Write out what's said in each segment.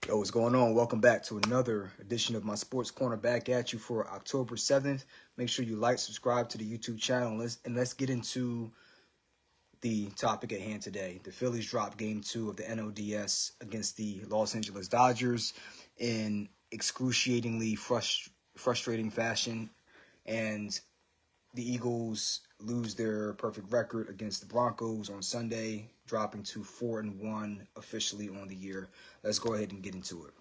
Yo, what's going on? Welcome back to another edition of my Sports Corner, back at you for October 7th. Make sure you like, subscribe to the YouTube channel, and let's get into the topic at hand today. The Phillies dropped game 2 of the NLDS against the Los Angeles Dodgers in excruciatingly frustrating fashion, and the Eagles lose their perfect record against the Broncos on Sunday, dropping to 4-1 officially on the year. Let's go ahead and get into it.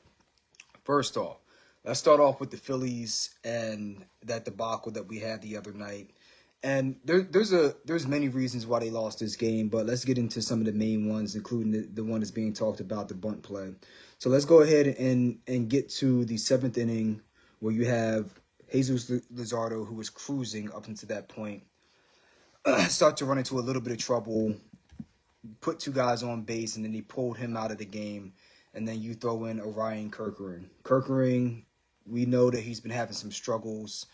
First off, let's start off with the Phillies and that debacle that we had the other night. And there's many reasons why they lost this game, but let's get into some of the main ones, including the one that's being talked about, the bunt play. So let's go ahead and get to the 7th inning, where you have Jesus Luzardo, who was cruising up until that point, start to run into a little bit of trouble, put 2 guys on base, and then he pulled him out of the game. And then you throw in Orion Kerkering. Kerkering, we know that he's been having some struggles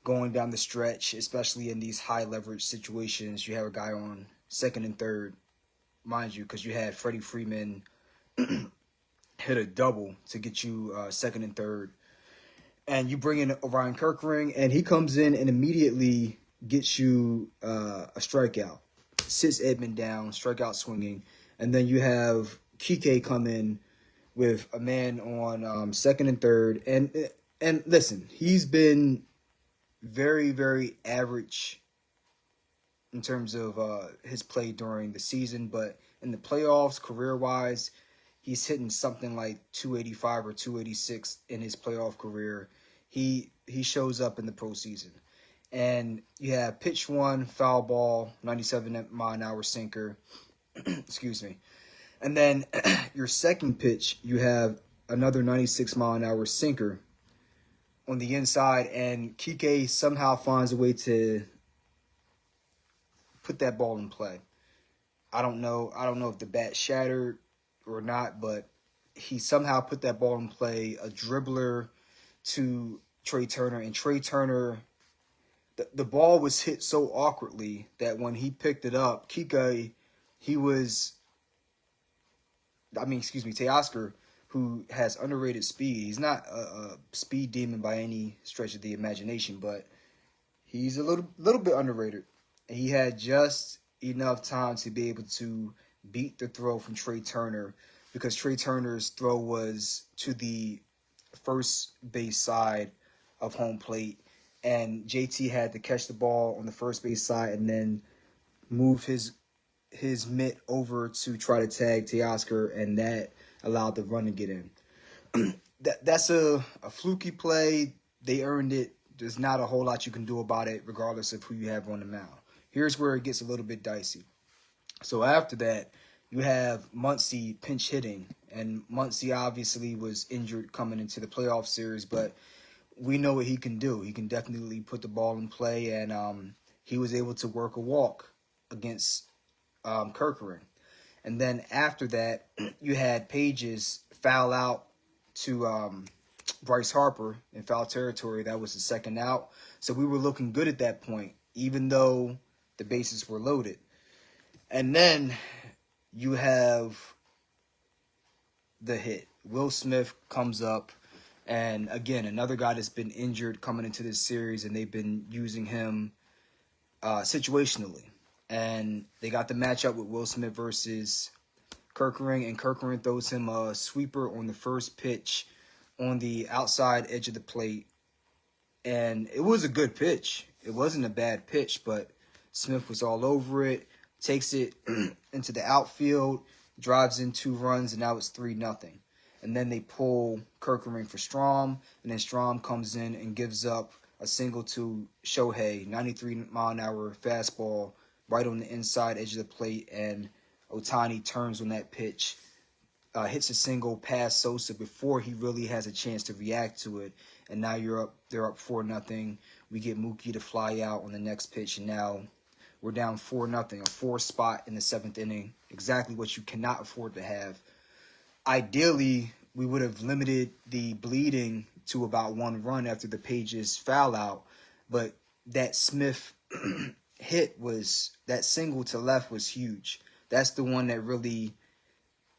going down the stretch, especially in these high leverage situations. You have a guy on second and third, mind you, because you had Freddie Freeman hit a double to get you second and third. And you bring in Orion Kerkering, and he comes in and immediately gets you a strikeout. Sits Edmund down, strikeout swinging. And then you have Kike come in with a man on second and third. And listen, he's been very, very average in terms of his play during the season. But in the playoffs, career-wise, he's hitting something like 285 or 286 in his playoff career. He shows up in the postseason. And you have pitch 1, foul ball, 97-mile-an-hour sinker. Excuse me. And then your second pitch, you have another 96-mile-an-hour sinker on the inside, and Kike somehow finds a way to put that ball in play. I don't know if the bat shattered or not, but he somehow put that ball in play, a dribbler to Trey Turner, and Trey Turner, the ball was hit so awkwardly that when he picked it up, Teoscar, who has underrated speed. He's not a speed demon by any stretch of the imagination, but he's a little bit underrated. And he had just enough time to be able to beat the throw from Trey Turner, because Trey Turner's throw was to the first base side of home plate, and JT had to catch the ball on the first base side and then move his mitt over to try to tag Teoscar, and that allowed the run to get in. That's a fluky play. They earned it. There's not a whole lot you can do about it, regardless of who you have on the mound. Here's where it gets a little bit dicey. So after that, you have Muncy pinch hitting, and Muncy obviously was injured coming into the playoff series, but we know what he can do. He can definitely put the ball in play, and he was able to work a walk against Kerkering. And then after that, you had Pages foul out to Bryce Harper in foul territory. That was the second out. So we were looking good at that point, even though the bases were loaded. And then you have the hit. Will Smith comes up, and again, another guy that's been injured coming into this series, and they've been using him situationally. And they got the matchup with Will Smith versus Kerkering, and Kerkering throws him a sweeper on the first pitch on the outside edge of the plate. And it was a good pitch. It wasn't a bad pitch, but Smith was all over it, takes it into the outfield, drives in 2 runs, and now it's 3-0. And then they pull Kerkering for Strom, and then Strom comes in and gives up a single to Shohei, 93-mile-an-hour fastball, right on the inside edge of the plate, and Ohtani turns on that pitch, hits a single past Sosa before he really has a chance to react to it, and now they're up 4-0. We get Mookie to fly out on the next pitch, and now we're down 4-0, a 4 spot in the 7th inning, exactly what you cannot afford to have. Ideally, we would have limited the bleeding to about 1 run after the Pages foul out, but that Smith hit that single to left was huge. That's the one that really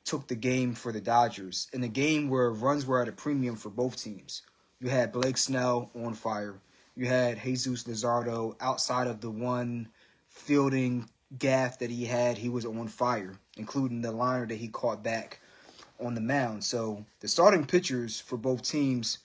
took the game for the Dodgers. In a game where runs were at a premium for both teams. You had Blake Snell on fire. You had Jesus Luzardo outside of the one fielding gaff that he had. He was on fire, including the liner that he caught back on the mound. So the starting pitchers for both teams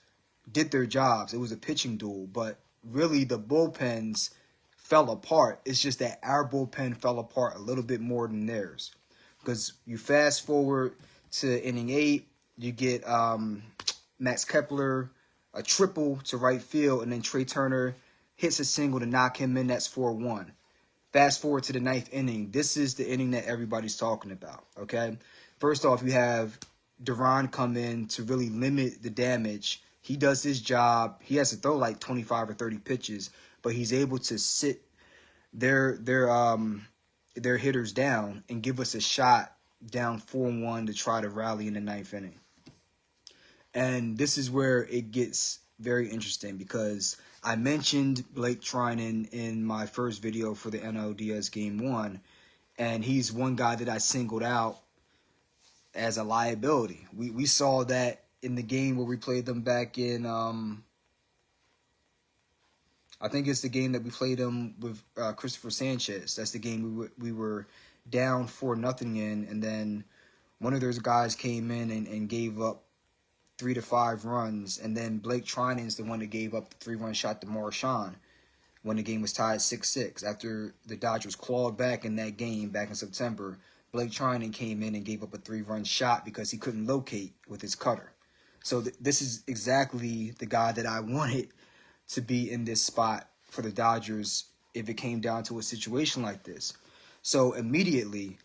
did their jobs. It was a pitching duel, but really the bullpens fell apart. It's just that our bullpen fell apart a little bit more than theirs. Because you fast forward to inning 8, you get Max Kepler a triple to right field, and then Trey Turner hits a single to knock him in. That's 4-1. Fast forward to the 9th inning. This is the inning that everybody's talking about, okay? First off, you have Duran come in to really limit the damage. He does his job. He has to throw like 25 or 30 pitches, but he's able to sit their hitters down and give us a shot down 4-1 to try to rally in the 9th inning. And this is where it gets very interesting because I mentioned Blake Trinan in my first video for the NLDS Game 1, and he's one guy that I singled out as a liability. We saw that in the game where we played them back in, I think it's the game that we played them with Christopher Sanchez. That's the game we were down 4-0 in, and then one of those guys came in and gave up 3 to 5 runs, and then Blake Trinan is the one that gave up the 3-run shot to Marchand when the game was tied 6-6. After the Dodgers clawed back in that game back in September, Blake Trinan came in and gave up a 3-run shot because he couldn't locate with his cutter. So this is exactly the guy that I wanted to be in this spot for the Dodgers if it came down to a situation like this. So immediately,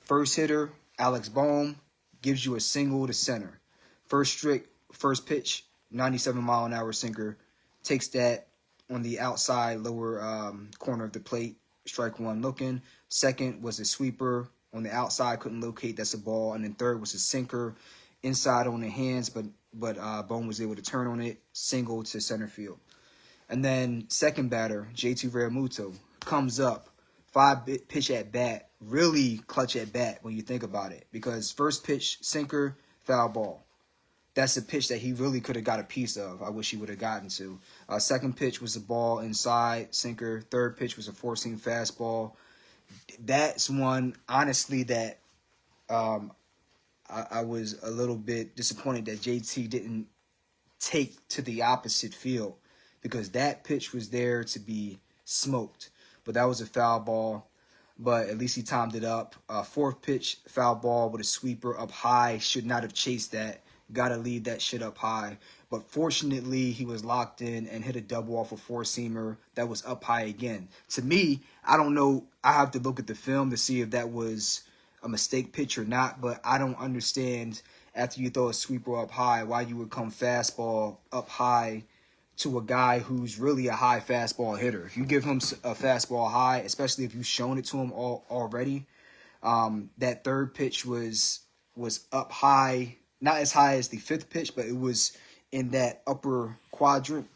first hitter, Alex Bohm, gives you a single to center. First pitch, 97-mile-an-hour sinker, takes that on the outside lower corner of the plate, strike one looking. Second was a sweeper on the outside, couldn't locate, that's a ball. And then third was a sinker inside on the hands, but Bohm was able to turn on it, single to center field. And then second batter, JT Realmuto, comes up, 5-pitch at bat, really clutch at bat when you think about it, because first pitch, sinker, foul ball. That's a pitch that he really could have got a piece of. I wish he would have gotten to. Second pitch was a ball inside, sinker. Third pitch was a four-seam fastball. That's one, honestly, that I was a little bit disappointed that JT didn't take to the opposite field because that pitch was there to be smoked. But that was a foul ball. But at least he timed it up. Fourth pitch, foul ball with a sweeper up high. Should not have chased that. Got to leave that shit up high. But fortunately, he was locked in and hit a double off a four-seamer that was up high again. To me, I don't know. I have to look at the film to see if that was a mistake pitch or not. But I don't understand after you throw a sweeper up high why you would come fastball up high to a guy who's really a high fastball hitter. If you give him a fastball high, especially if you've shown it to him already, that third pitch was up high. Not as high as the fifth pitch, but it was in that upper quadrant.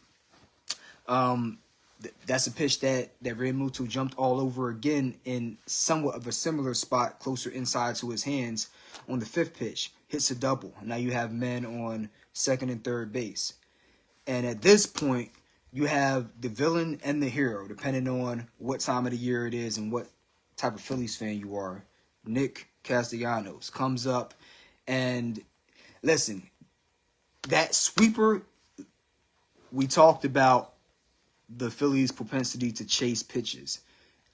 That's a pitch that Realmuto jumped all over again in somewhat of a similar spot, closer inside to his hands on the fifth pitch. Hits a double. Now you have men on second and third base. And at this point, you have the villain and the hero, depending on what time of the year it is and what type of Phillies fan you are. Nick Castellanos comes up and... Listen, that sweeper, we talked about the Phillies' propensity to chase pitches.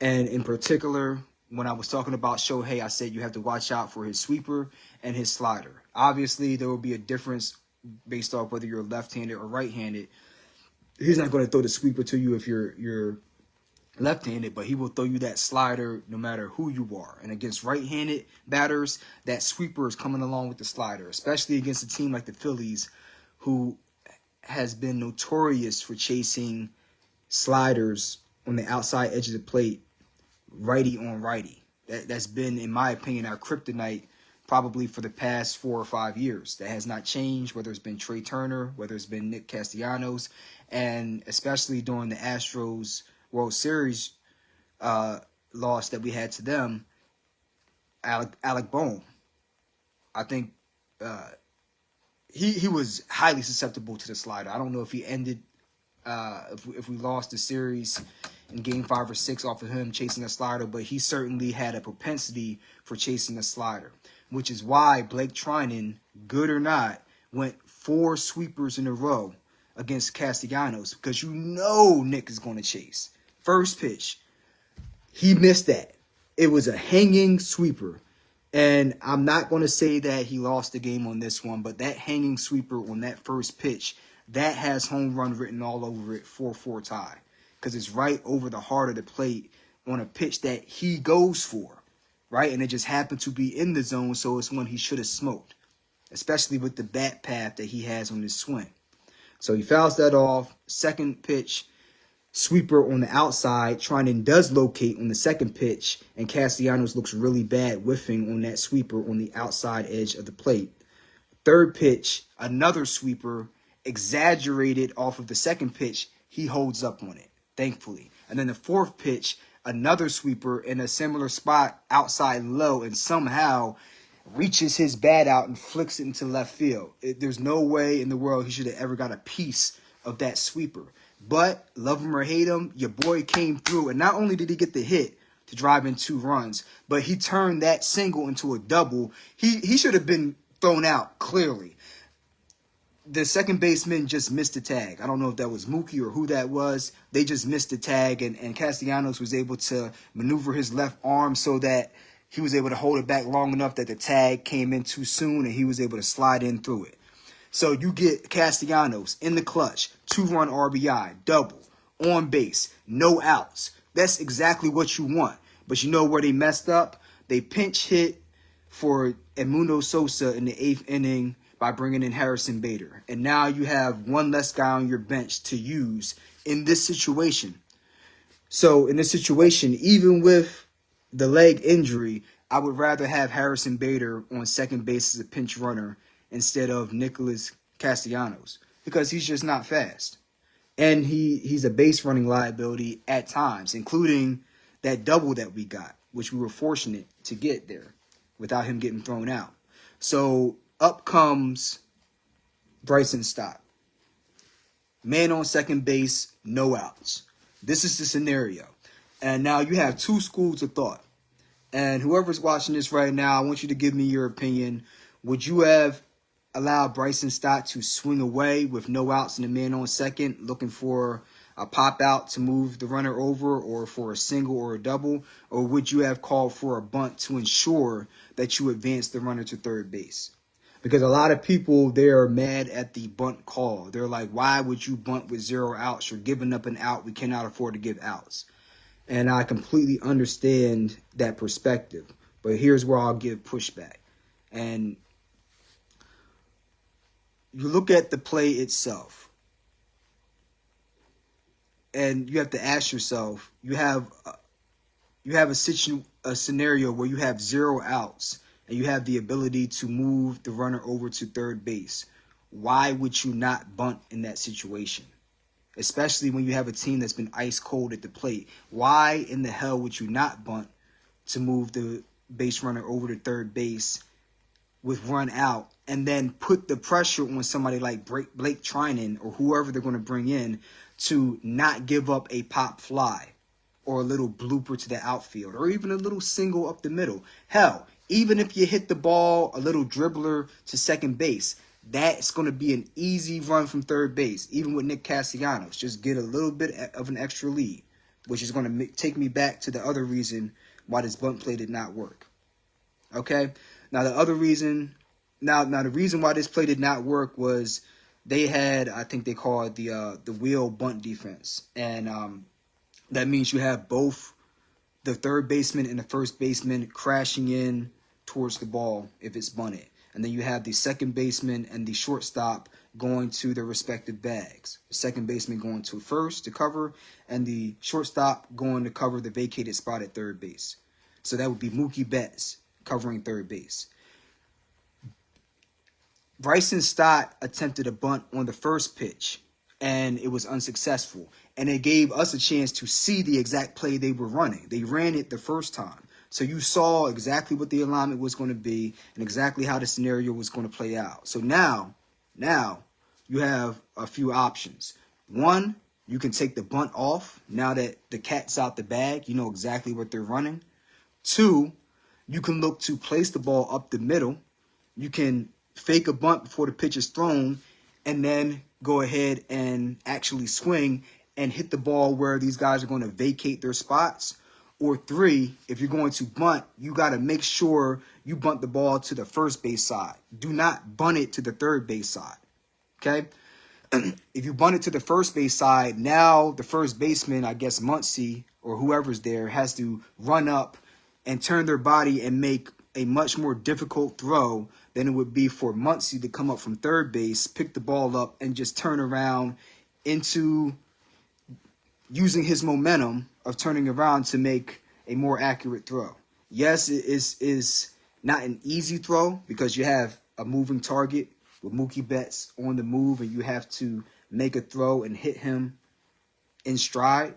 And in particular, when I was talking about Shohei, I said you have to watch out for his sweeper and his slider. Obviously, there will be a difference based off whether you're left-handed or right-handed. He's not going to throw the sweeper to you if you're left-handed, but he will throw you that slider no matter who you are. And against right-handed batters, that sweeper is coming along with the slider, especially against a team like the Phillies, who has been notorious for chasing sliders on the outside edge of the plate, righty on righty. That's been, in my opinion, our kryptonite probably for the past 4 or 5 years. That has not changed, whether it's been Trey Turner, whether it's been Nick Castellanos, and especially during the Astros World Series loss that we had to them, Alec Bohm. I think he was highly susceptible to the slider. I don't know if he ended if we lost the series in game 5 or 6 off of him chasing a slider, but he certainly had a propensity for chasing a slider, which is why Blake Trinan, good or not, went 4 sweepers in a row against Castellanos, because you know Nick is going to chase. First pitch, he missed that. It was a hanging sweeper. And I'm not going to say that he lost the game on this one, but that hanging sweeper on that first pitch, that has home run written all over it, 4-4 tie. Because it's right over the heart of the plate on a pitch that he goes for, right? And it just happened to be in the zone, so it's one he should have smoked, especially with the bat path that he has on his swing. So he fouls that off. Second pitch, sweeper on the outside. Trinan does locate on the second pitch, and Castellanos looks really bad whiffing on that sweeper on the outside edge of the plate. Third pitch, another sweeper, exaggerated off of the second pitch. He holds up on it, thankfully. And then the fourth pitch, another sweeper in a similar spot outside low, and somehow reaches his bat out and flicks it into left field. There's no way in the world he should have ever got a piece of that sweeper. But love him or hate him, your boy came through. And not only did he get the hit to drive in 2 runs, but he turned that single into a double. He should have been thrown out, clearly. The second baseman just missed the tag. I don't know if that was Mookie or who that was. They just missed the tag, and Castellanos was able to maneuver his left arm so that he was able to hold it back long enough that the tag came in too soon, and he was able to slide in through it. So you get Castellanos in the clutch, 2-run RBI, double, on base, no outs. That's exactly what you want. But you know where they messed up? They pinch hit for Edmundo Sosa in the 8th inning by bringing in Harrison Bader. And now you have one less guy on your bench to use in this situation. So in this situation, even with the leg injury, I would rather have Harrison Bader on second base as a pinch runner instead of Nicholas Castellanos, because he's just not fast. And he's a base running liability at times, including that double that we got, which we were fortunate to get there without him getting thrown out. So up comes Bryson Stott. Man on second base, no outs. This is the scenario. And now you have 2 schools of thought. And whoever's watching this right now, I want you to give me your opinion. Would you have allowed Bryson Stott to swing away with no outs and a man on second, looking for a pop out to move the runner over, or for a single or a double? Or would you have called for a bunt to ensure that you advance the runner to third base? Because a lot of people, they're mad at the bunt call. They're like, why would you bunt with 0 outs? You're giving up an out. We cannot afford to give outs. And I completely understand that perspective. But here's where I'll give pushback. And you look at the play itself, and you have to ask yourself, you have a scenario where you have 0 outs and you have the ability to move the runner over to third base. Why would you not bunt in that situation? Especially when you have a team that's been ice cold at the plate. Why in the hell would you not bunt to move the base runner over to third base with run out, and then put the pressure on somebody like Blake Trinan or whoever they're going to bring in to not give up a pop fly or a little blooper to the outfield or even a little single up the middle? Hell, even if you hit the ball, a little dribbler to second base, that's going to be an easy run from third base, even with Nick Castellanos. Just get a little bit of an extra lead, which is going to take me back to the other reason why this bunt play did not work. Okay? Now, the other reason, the reason why this play did not work was they had, I think they call it the wheel bunt defense. And that means you have both the third baseman and the first baseman crashing in towards the ball if it's bunted. And then you have the second baseman and the shortstop going to their respective bags. The second baseman going to first to cover, and the shortstop going to cover the vacated spot at third base. So that would be Mookie Betts covering third base. Bryson Stott attempted a bunt on the first pitch, and it was unsuccessful. And it gave us a chance to see the exact play they were running. They ran it the first time. So you saw exactly what the alignment was going to be and exactly how the scenario was going to play out. So now you have a few options. One, you can take the bunt off. Now that the cat's out the bag, you know exactly what they're running. Two, you can look to place the ball up the middle. You can fake a bunt before the pitch is thrown and then go ahead and actually swing and hit the ball where these guys are going to vacate their spots. Or three, if you're going to bunt, you got to make sure you bunt the ball to the first base side. Do not bunt it to the third base side. Okay? If you bunt it to the first base side, now the first baseman, I guess Muncy or whoever's there, has to run up and turn their body and make a much more difficult throw than it would be for Muncy to come up from third base, pick the ball up, and just turn around into using his momentum of turning around to make a more accurate throw. Yes, it is not an easy throw because you have a moving target with Mookie Betts on the move and you have to make a throw and hit him in stride.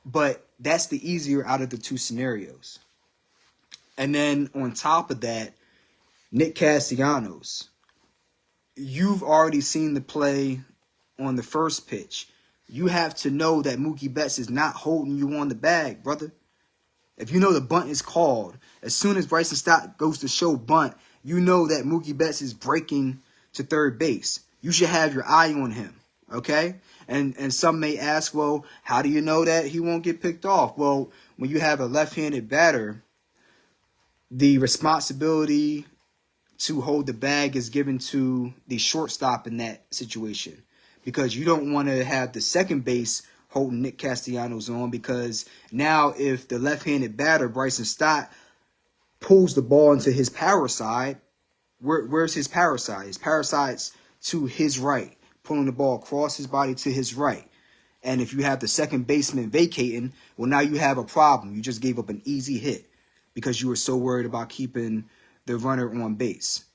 But that's the easier out of the two scenarios. And then on top of that, Nick Castellanos, you've already seen the play on the first pitch. You have to know that Mookie Betts is not holding you on the bag, brother. If you know the bunt is called, as soon as Bryson Stott goes to show bunt, you know that Mookie Betts is breaking to third base. You should have your eye on him, okay? And some may ask, well, how do you know that he won't get picked off? Well, when you have a left-handed batter, the responsibility to hold the bag is given to the shortstop in that situation because you don't want to have the second base holding Nick Castellanos on because now if the left-handed batter, Bryson Stott, pulls the ball into his power side, where's his power side? His power side's to his right, pulling the ball across his body to his right. And if you have the second baseman vacating, well, now you have a problem. You just gave up an easy hit because you were so worried about keeping the runner on base.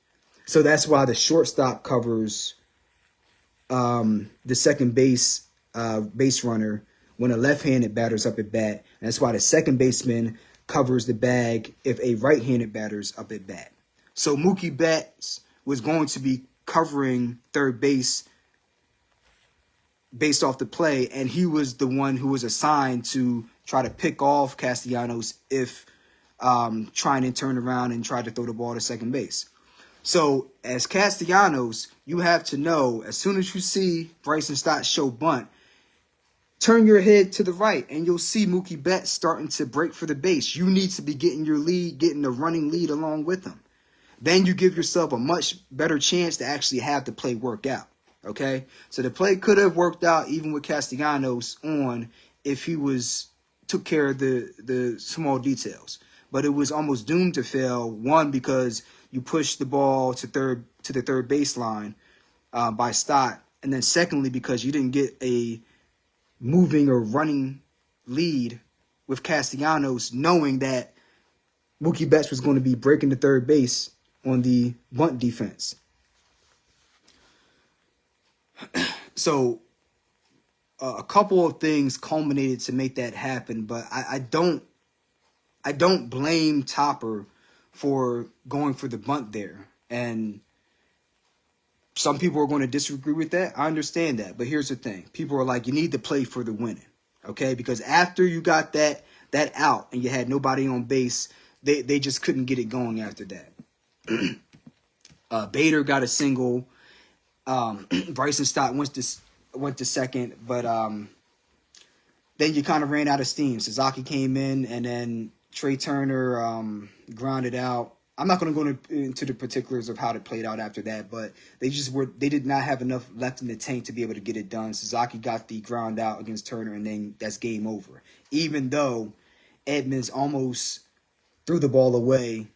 So that's why the shortstop covers the second base runner when a left-handed batter's up at bat. And that's why the second baseman covers the bag if a right-handed batter's up at bat. So Mookie Betts was going to be covering third base based off the play, and he was the one who was assigned to try to pick off Castellanos if trying to turn around and try to throw the ball to second base. So as Castellanos, you have to know as soon as you see Bryson Stott show bunt, turn your head to the right and you'll see Mookie Betts starting to break for the base. You need to be getting your lead, getting a running lead along with him. Then you give yourself a much better chance to actually have the play work out. Okay? So the play could have worked out even with Castellanos on if he took care of the small details. But it was almost doomed to fail, one, because you pushed the ball to the third baseline by Stott, and then secondly, because you didn't get a moving or running lead with Castellanos, knowing that Mookie Betts was going to be breaking the third base on the bunt defense. So a couple of things culminated to make that happen, but I don't blame Topper for going for the bunt there. And some people are going to disagree with that. I understand that. But here's the thing. People are like, you need to play for the winning. Okay? Because after you got that out and you had nobody on base, they just couldn't get it going after that. Bader got a single. Bryson Stott went to second. But then you kind of ran out of steam. Suzuki came in and then Trey Turner grounded out. I'm not going to go into the particulars of how it played out after that, but they did not have enough left in the tank to be able to get it done. Suzuki got the ground out against Turner, and then that's game over. Even though Edmonds almost threw the ball away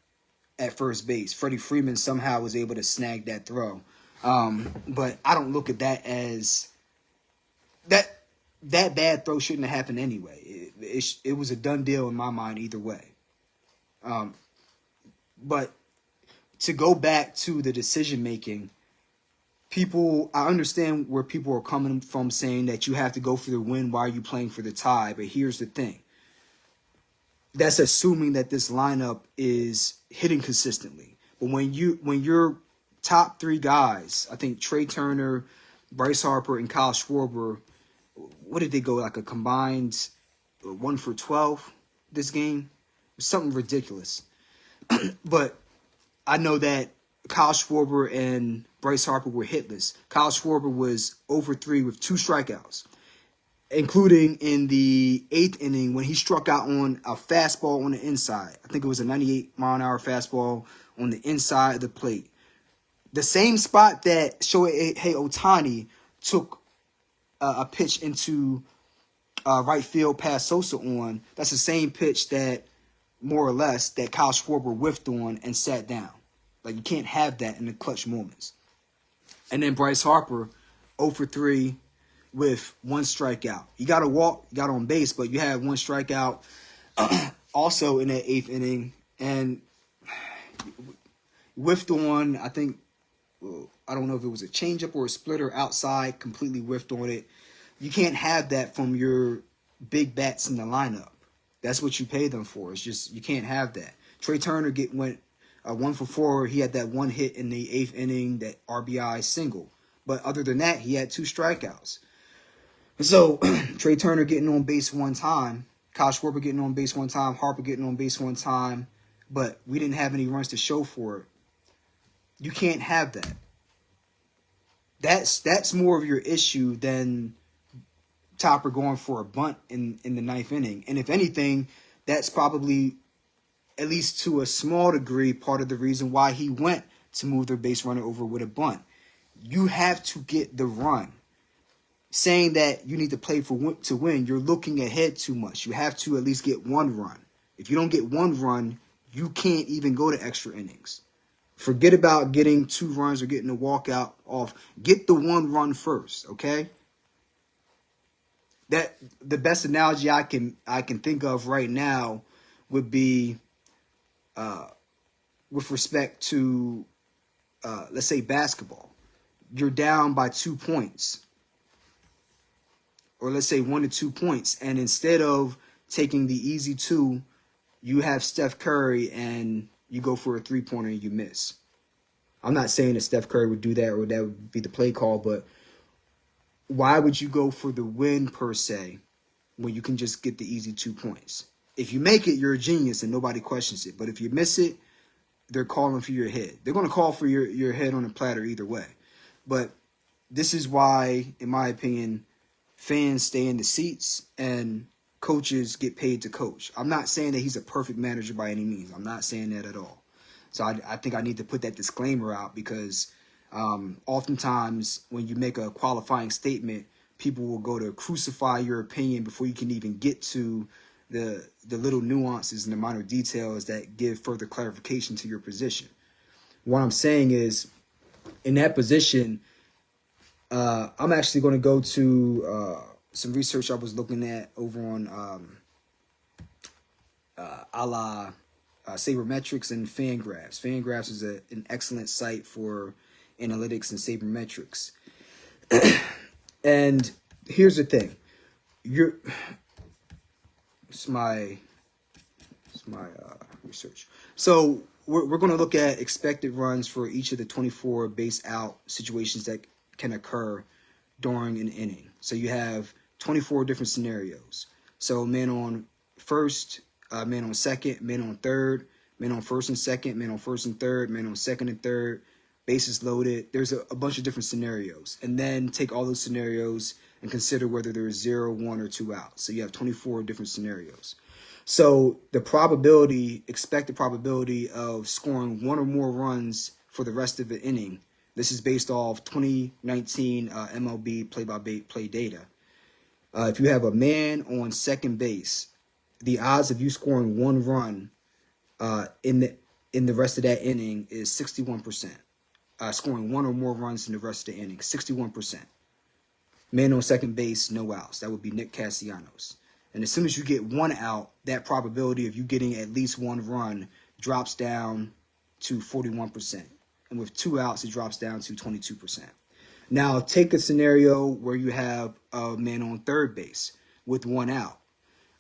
at first base, Freddie Freeman somehow was able to snag that throw. But I don't look at that as that bad throw shouldn't have happened anyway. It was a done deal in my mind either way. But to go back to the decision making, I understand where people are coming from saying that you have to go for the win. Why are you playing for the tie? But here's the thing. that's assuming that this lineup is hitting consistently. But when your top three guys, I think Trey Turner, Bryce Harper, and Kyle Schwarber, what did they go, like a combined 1 for 12 this game? Something ridiculous. But I know that Kyle Schwarber and Bryce Harper were hitless. Kyle Schwarber was over 3 with 2 strikeouts, including in the 8th inning when he struck out on a fastball on the inside. I think it was a 98-mile-an-hour fastball on the inside of the plate. The same spot that Shohei Ohtani took a pitch into right field past Sosa on, that's the same pitch that, more or less, that Kyle Schwarber whiffed on and sat down. Like, you can't have that in the clutch moments. And then Bryce Harper, 0 for 3 with 1 strikeout. You got to walk, you got on base, but you had 1 strikeout also in that 8th inning. And whiffed on, I think, I don't know if it was a changeup or a splitter outside, completely whiffed on it. You can't have that from your big bats in the lineup. That's what you pay them for. It's just, you can't have that. Trey Turner went 1 for 4. He had that 1 hit in the 8th inning, that RBI single. But other than that, he had 2 strikeouts. So Trey Turner getting on base 1 time, Kyle Schwarber getting on base 1 time, Harper getting on base 1 time, but we didn't have any runs to show for it. You can't have that. That's more of your issue than Topper going for a bunt in the 9th inning. And if anything, that's probably, at least to a small degree, part of the reason why he went to move their base runner over with a bunt. You have to get the run. Saying that you need to play to win, you're looking ahead too much. You have to at least get 1 run. If you don't get 1 run, you can't even go to extra innings. Forget about getting 2 runs or getting a walkout off. Get the 1 run first, okay? That the best analogy I can think of right now would be with respect to let's say basketball. You're down by 2 points, or let's say 1 to 2 points, and instead of taking the easy 2, you have Steph Curry and you go for a 3-pointer and you miss. I'm not saying that Steph Curry would do that or that would be the play call, but why would you go for the win per se when you can just get the easy 2 points? If you make it, you're a genius and nobody questions it. But if you miss it, they're calling for your head. They're going to call for your head on a platter either way. But this is why, in my opinion, fans stay in the seats and coaches get paid to coach. I'm not saying that he's a perfect manager by any means. I'm not saying that at all. So I think I need to put that disclaimer out because oftentimes when you make a qualifying statement, people will go to crucify your opinion before you can even get to the little nuances and the minor details that give further clarification to your position. What I'm saying is, in that position, I'm actually going to go to some research I was looking at over on sabermetrics and Fangraphs. Fangraphs is an excellent site for analytics and sabermetrics. And here's the thing. It's my research. So we're going to look at expected runs for each of the 24 base out situations that can occur during an inning. So you have 24 different scenarios. So man on first, man on second, man on third, man on first and second, man on first and third, man on second and third, bases loaded. There's a bunch of different scenarios. And then take all those scenarios and consider whether there's 0, 1, or 2 outs. So you have 24 different scenarios. So the expected probability of scoring 1 or more runs for the rest of the inning, this is based off 2019 MLB play-by-play data. If you have a man on second base, the odds of you scoring 1 run in the rest of that inning is 61%. Scoring 1 or more runs in the rest of the inning, 61%. Man on second base, no outs. That would be Nick Castellanos. And as soon as you get 1 out, that probability of you getting at least 1 run drops down to 41%. And with 2 outs, it drops down to 22%. Now, take a scenario where you have a man on third base with 1 out.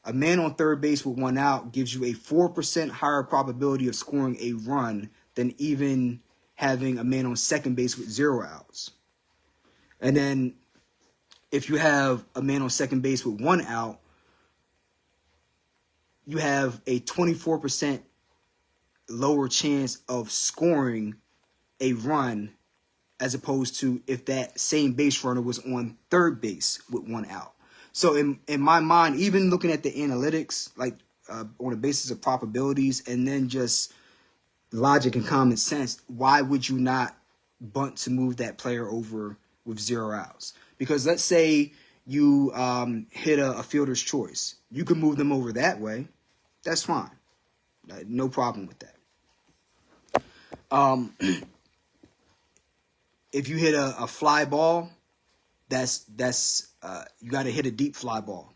A man on third base with one out gives you a 4% higher probability of scoring a run than even having a man on second base with 0 outs. And then if you have a man on second base with 1 out, you have a 24% lower chance of scoring a run as opposed to if that same base runner was on third base with 1 out. So in my mind, even looking at the analytics, like on the basis of probabilities and then just logic and common sense, why would you not bunt to move that player over with 0 outs? Because let's say you hit a fielder's choice. You can move them over that way. That's fine. No problem with that. If you hit a fly ball, that's you got to hit a deep fly ball,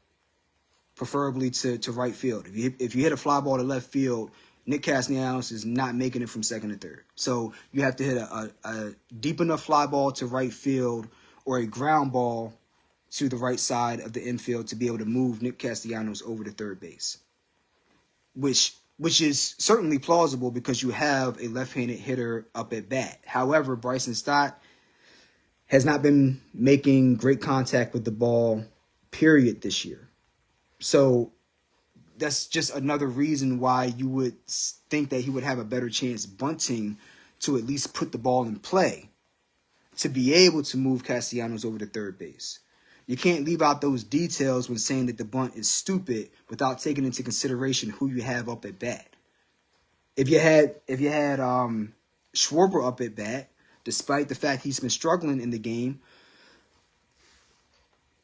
preferably to right field. If you hit a fly ball to left field, Nick Castellanos is not making it from second to third. So you have to hit a deep enough fly ball to right field or a ground ball to the right side of the infield to be able to move Nick Castellanos over to third base, which is certainly plausible because you have a left-handed hitter up at bat. However, Bryson Stott has not been making great contact with the ball, period, this year. So that's just another reason why you would think that he would have a better chance bunting to at least put the ball in play to be able to move Castellanos over to third base. You can't leave out those details when saying that the bunt is stupid without taking into consideration who you have up at bat. If you had Schwarber up at bat, despite the fact he's been struggling in the game,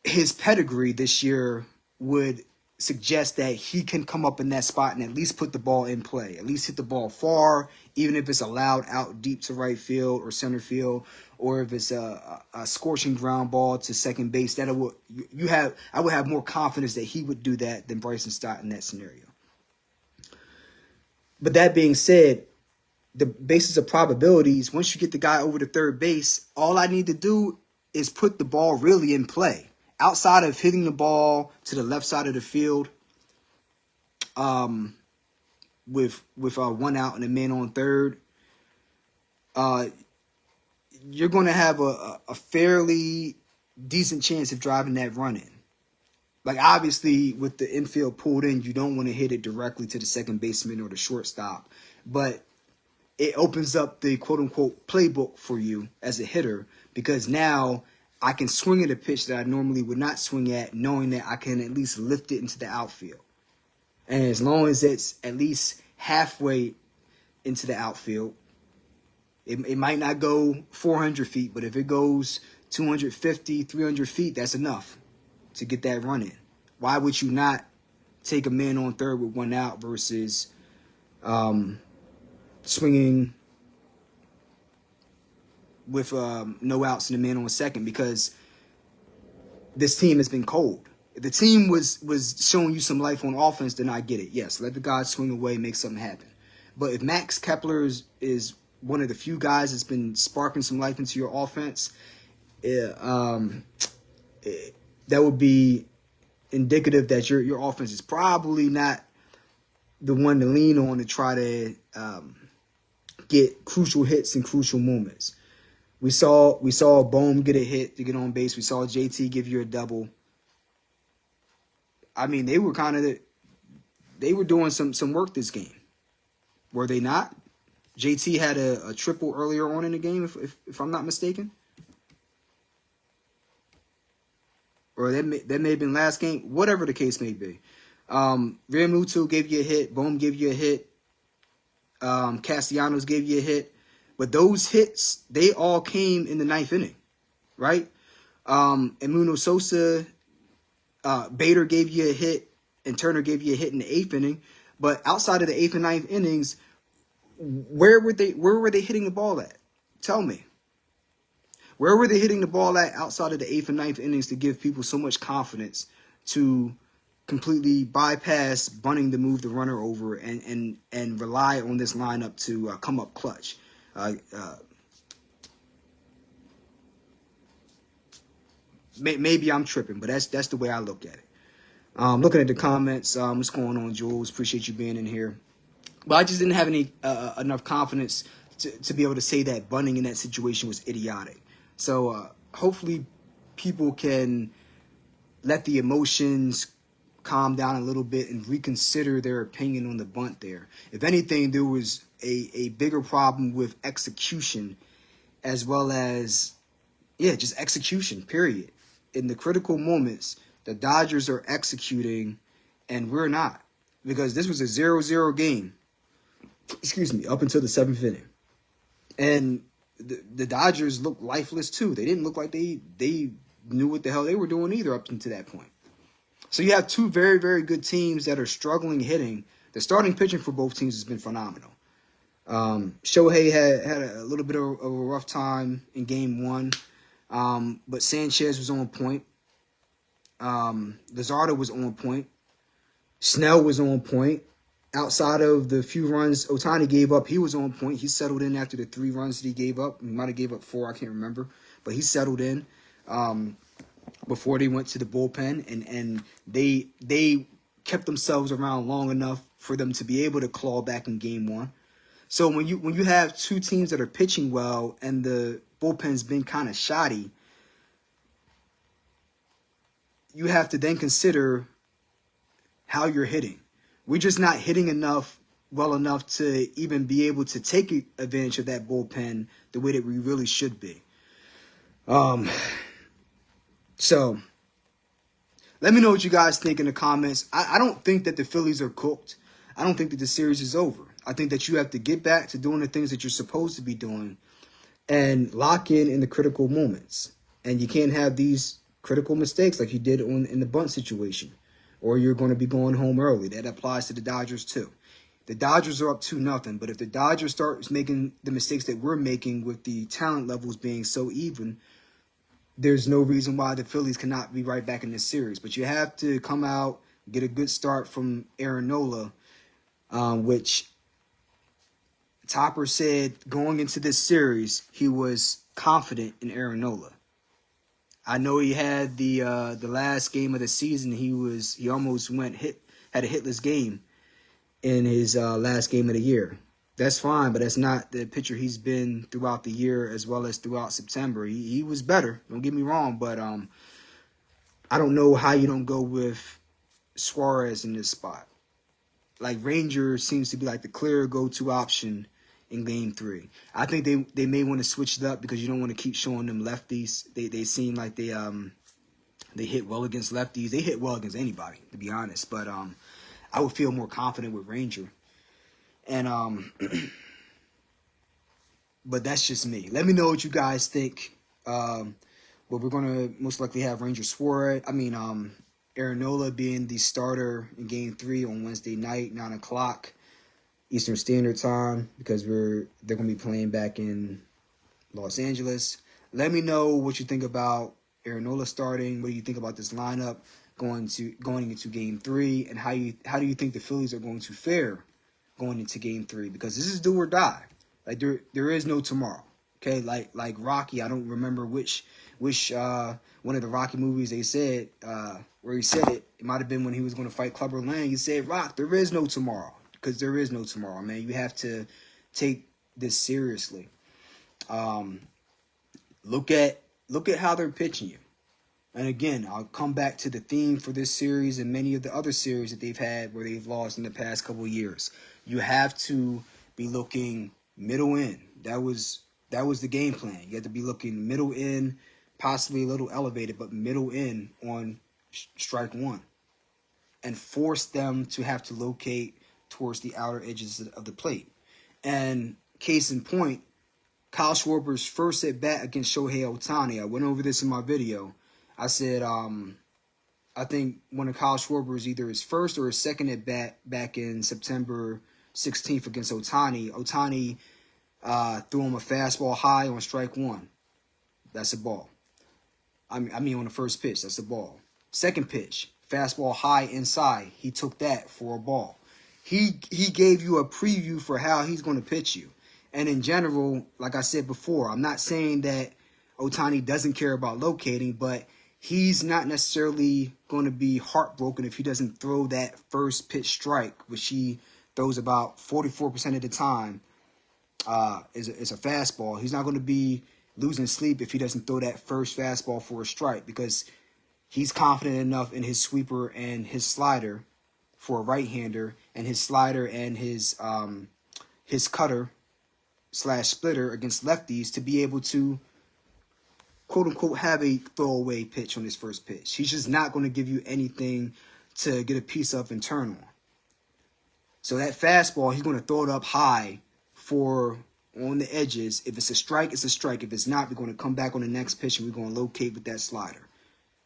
his pedigree this year would suggest that he can come up in that spot and at least put the ball in play, at least hit the ball far, even if it's allowed out deep to right field or center field, or if it's a scorching ground ball to second base. I would have more confidence that he would do that than Bryson Stott in that scenario. But that being said, the basis of probabilities, once you get the guy over to third base, all I need to do is put the ball really in play. Outside of hitting the ball to the left side of the field, with 1 out and a man on third, you're going to have a fairly decent chance of driving that run in. Like, obviously, with the infield pulled in, you don't want to hit it directly to the second baseman or the shortstop, but it opens up the quote-unquote playbook for you as a hitter, because now I can swing at a pitch that I normally would not swing at, knowing that I can at least lift it into the outfield. And as long as it's at least halfway into the outfield, it might not go 400 feet, but if it goes 250, 300 feet, that's enough to get that run in. Why would you not take a man on third with 1 out versus swinging with no outs and a man on second? Because this team has been cold. If the team was showing you some life on offense, then I get it. Yes, let the guys swing away, make something happen. But if Max Kepler is one of the few guys that's been sparking some life into your offense, that would be indicative that your offense is probably not the one to lean on to try to get crucial hits in crucial moments. We saw Bohm get a hit to get on base. We saw JT give you a double. I mean, they were doing some work this game, were they not? JT had a triple earlier on in the game, if I'm not mistaken, or that may have been last game. Whatever the case may be, Realmuto gave you a hit. Bohm gave you a hit. Castellanos gave you a hit. But those hits, they all came in the 9th inning, right? Emuno Sosa, Bader gave you a hit, and Turner gave you a hit in the 8th inning. But outside of the 8th and 9th innings, where were they hitting the ball at? Tell me. Where were they hitting the ball at outside of the 8th and 9th innings to give people so much confidence to completely bypass bunting to move the runner over and rely on this lineup to come up clutch? Maybe I'm tripping, but that's the way I look at it. Looking at the comments, what's going on, Jules? Appreciate you being in here. But I just didn't have any enough confidence to be able to say that Bunting in that situation was idiotic. So hopefully people can let the emotions calm down a little bit and reconsider their opinion on the bunt there. If anything, there was a bigger problem with execution as well as, just execution, period. In the critical moments, the Dodgers are executing and we're not. Because this was a 0-0 game, up until the 7th inning. And the Dodgers looked lifeless too. They didn't look like they knew what the hell they were doing either up until that point. So you have two very, very good teams that are struggling hitting. The starting pitching for both teams has been phenomenal. Shohei had a little bit of a rough time in game 1, but Sanchez was on point. Luzardo was on point. Snell was on point. Outside of the few runs Ohtani gave up, he was on point. He settled in after the 3 runs that he gave up. He might have gave up 4, I can't remember. But he settled in before they went to the bullpen. And they kept themselves around long enough for them to be able to claw back in game 1. So when you have two teams that are pitching well and the bullpen's been kind of shoddy, you have to then consider how you're hitting. We're just not hitting well enough to even be able to take advantage of that bullpen the way that we really should be. So let me know what you guys think in the comments. I don't think that the Phillies are cooked. I don't think that the series is over. I think that you have to get back to doing the things that you're supposed to be doing and lock in the critical moments. And you can't have these critical mistakes like you did in the bunt situation, or you're going to be going home early. That applies to the Dodgers too. The Dodgers are up 2-0, but if the Dodgers start making the mistakes that we're making with the talent levels being so even, there's no reason why the Phillies cannot be right back in this series. But you have to come out, get a good start from Aaron Nola, which Topper said going into this series, he was confident in Aaron Nola. I know he had the last game of the season. He almost had a hitless game in his last game of the year. That's fine, but that's not the pitcher he's been throughout the year as well as throughout September. He was better. Don't get me wrong, but I don't know how you don't go with Suarez in this spot. Like Ranger seems to be like the clear go-to option in game 3. I think they may want to switch it up because you don't want to keep showing them lefties. They seem like they hit well against lefties. They hit well against anybody, to be honest. But I would feel more confident with Ranger. And but that's just me. Let me know what you guys think. But we're gonna most likely have Ranger Suarez. Aaron Nola being the starter in game 3 on Wednesday night, 9:00. Eastern Standard Time, because they're going to be playing back in Los Angeles. Let me know what you think about Aaron Nola starting. What do you think about this lineup going into Game 3, and how do you think the Phillies are going to fare going into Game 3? Because this is do or die. Like there is no tomorrow. Okay, like Rocky. I don't remember which one of the Rocky movies they said where he said it. It might have been when he was going to fight Clubber Lang. He said, "Rock, there is no tomorrow." Because there is no tomorrow, man. You have to take this seriously. Look at how they're pitching you. And again, I'll come back to the theme for this series and many of the other series that they've had where they've lost in the past couple of years. You have to be looking middle in. That was the game plan. You have to be looking middle in, possibly a little elevated, but middle in on strike 1. And force them to have to locate towards the outer edges of the plate. And case in point, Kyle Schwarber's first at bat against Shohei Ohtani. I went over this in my video. I said I think one of Kyle Schwarber's either his first or his second at bat back in September 16th against Ohtani. Ohtani threw him a fastball high on strike 1. That's a ball. I mean on the first pitch, that's a ball. Second pitch, fastball high inside. He took that for a ball. He gave you a preview for how he's going to pitch you. And in general, like I said before, I'm not saying that Ohtani doesn't care about locating, but he's not necessarily going to be heartbroken if he doesn't throw that first pitch strike, which he throws about 44% of the time, is a fastball. He's not going to be losing sleep if he doesn't throw that first fastball for a strike, because he's confident enough in his sweeper and his slider for a right-hander, and his slider and his cutter / splitter against lefties to be able to, quote-unquote, have a throwaway pitch on his first pitch. He's just not going to give you anything to get a piece of and turn on. So that fastball, he's going to throw it up high for on the edges. If it's a strike, it's a strike. If it's not, we're going to come back on the next pitch and we're going to locate with that slider.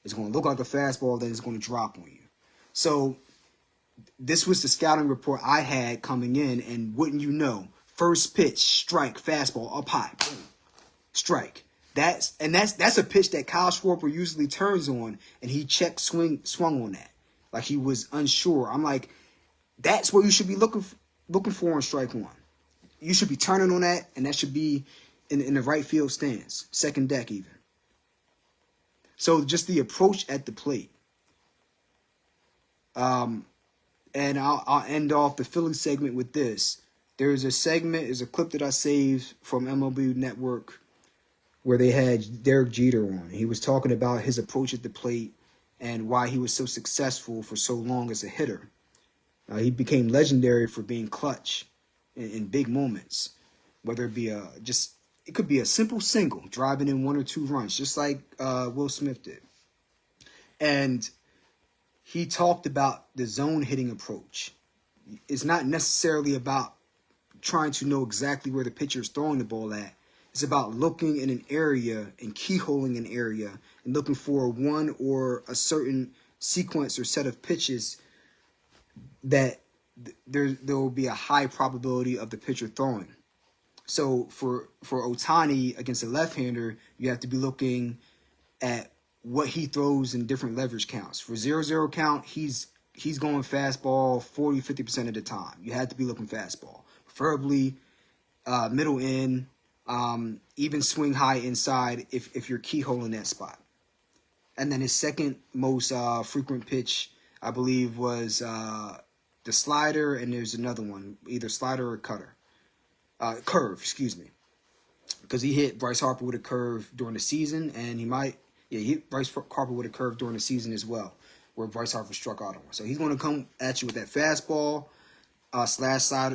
It's going to look like a fastball, then it's going to drop on you. So this was the scouting report I had coming in, and wouldn't you know, first pitch, strike, fastball, up high, boom, strike. That's a pitch that Kyle Schwarber usually turns on, and he swung on that, like he was unsure. I'm like, that's what you should be looking for in strike one. You should be turning on that, and that should be in the right field stance, second deck even. So just the approach at the plate. And I'll end off the Phillies segment with this. There's a clip that I saved from MLB Network where they had Derek Jeter on. He was talking about his approach at the plate and why he was so successful for so long as a hitter. He became legendary for being clutch in big moments, whether it be it could be a simple single, driving in 1 or 2 runs, just like Will Smith did. And he talked about the zone hitting approach. It's not necessarily about trying to know exactly where the pitcher is throwing the ball at. It's about looking in an area and keyholing an area and looking for one or a certain sequence or set of pitches that there will be a high probability of the pitcher throwing. So for Ohtani against a left-hander, you have to be looking at what he throws in different leverage counts. For 0-0 count, he's going fastball 40-50% of the time. You have to be looking fastball, preferably middle in, even swing high inside if you're keyholing that spot. And then his second most frequent pitch, I believe, was the slider, and there's another one, either slider or cutter. Curve, excuse me. Because he hit Bryce Harper with a curve during the season, and he hit Bryce Harper with a curve during the season as well, where Bryce Harper struck out on. So he's going to come at you with that fastball, /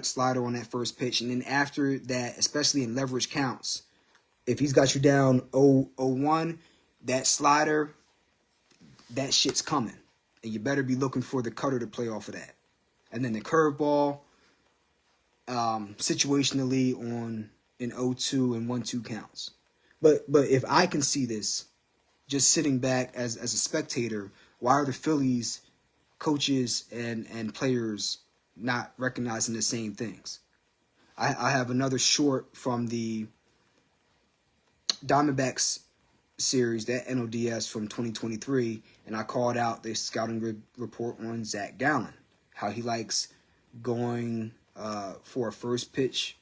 slider on that first pitch. And then after that, especially in leverage counts, if he's got you down 0-1, that slider, that shit's coming. And you better be looking for the cutter to play off of that. And then the curveball, situationally in 0-2 and 1-2 counts. But if I can see this, just sitting back as a spectator, why are the Phillies coaches and players not recognizing the same things? I have another short from the Diamondbacks series, that NLDS from 2023, and I called out the scouting report on Zach Gallen, how he likes going for a first pitch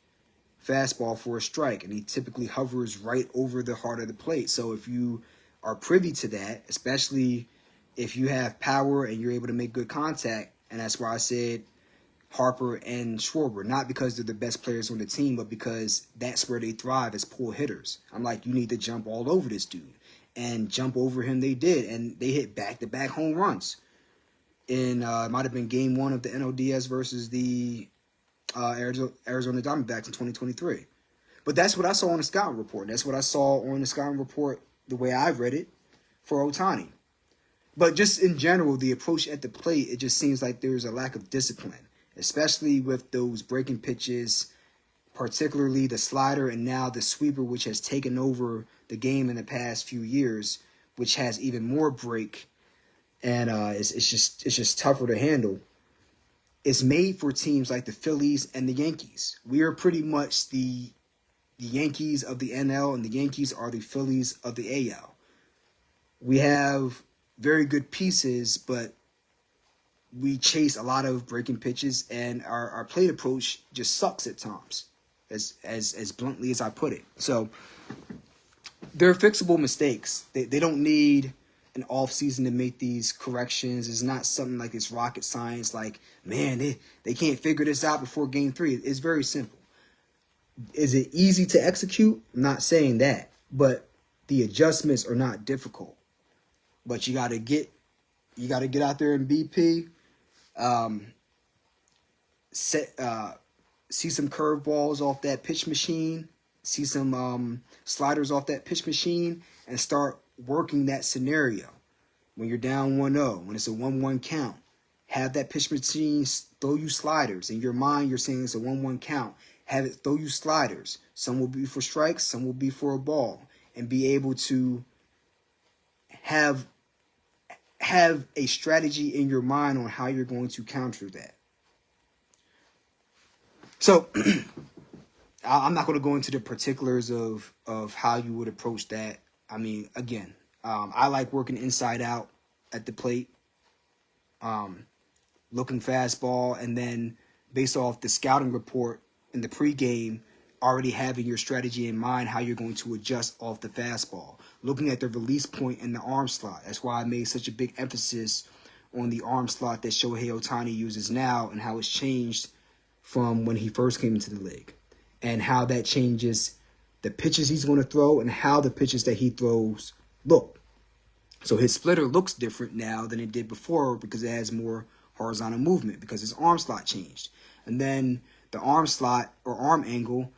fastball for a strike, and he typically hovers right over the heart of the plate. So if you are privy to that, especially if you have power and you're able to make good contact, and that's why I said Harper and Schwarber, not because they're the best players on the team, but because that's where they thrive as pull hitters. I'm like, you need to jump all over this dude, and jump over him they did, and they hit back-to-back home runs. It might have been game 1 of the NLDS versus the Arizona Diamondbacks in 2023. But that's what I saw on the scouting report. That's what I saw on the scouting report, the way I read it, for Ohtani. But just in general, the approach at the plate, it just seems like there's a lack of discipline, especially with those breaking pitches, particularly the slider and now the sweeper, which has taken over the game in the past few years, which has even more break, and it's just tougher to handle. It's made for teams like the Phillies and the Yankees. We are pretty much the Yankees of the NL, and the Yankees are the Phillies of the AL. We have very good pieces, but we chase a lot of breaking pitches, and our plate approach just sucks at times, as bluntly as I put it. So they're fixable mistakes. They don't need an off season to make these corrections. It's not something like it's rocket science. Like, man, they can't figure this out before game 3. It's very simple. Is it easy to execute? I'm not saying that, but the adjustments are not difficult. But you got to get out there in BP. See some curveballs off that pitch machine. See some sliders off that pitch machine, and start working that scenario. When you're down 1-0, when it's a 1-1 count, have that pitch machine throw you sliders. In your mind, you're saying it's a 1-1 count. Have it throw you sliders. Some will be for strikes, some will be for a ball, and be able to have a strategy in your mind on how you're going to counter that. So I'm not going to go into the particulars of how you would approach that. I mean, again, I like working inside out at the plate, looking fastball, and then based off the scouting report in the pregame, already having your strategy in mind, how you're going to adjust off the fastball, looking at the release point in the arm slot. That's why I made such a big emphasis on the arm slot that Shohei Ohtani uses now and how it's changed from when he first came into the league, and how that changes the pitches he's going to throw and how the pitches that he throws look. So his splitter looks different now than it did before because it has more horizontal movement because his arm slot changed. And then the arm slot or arm angle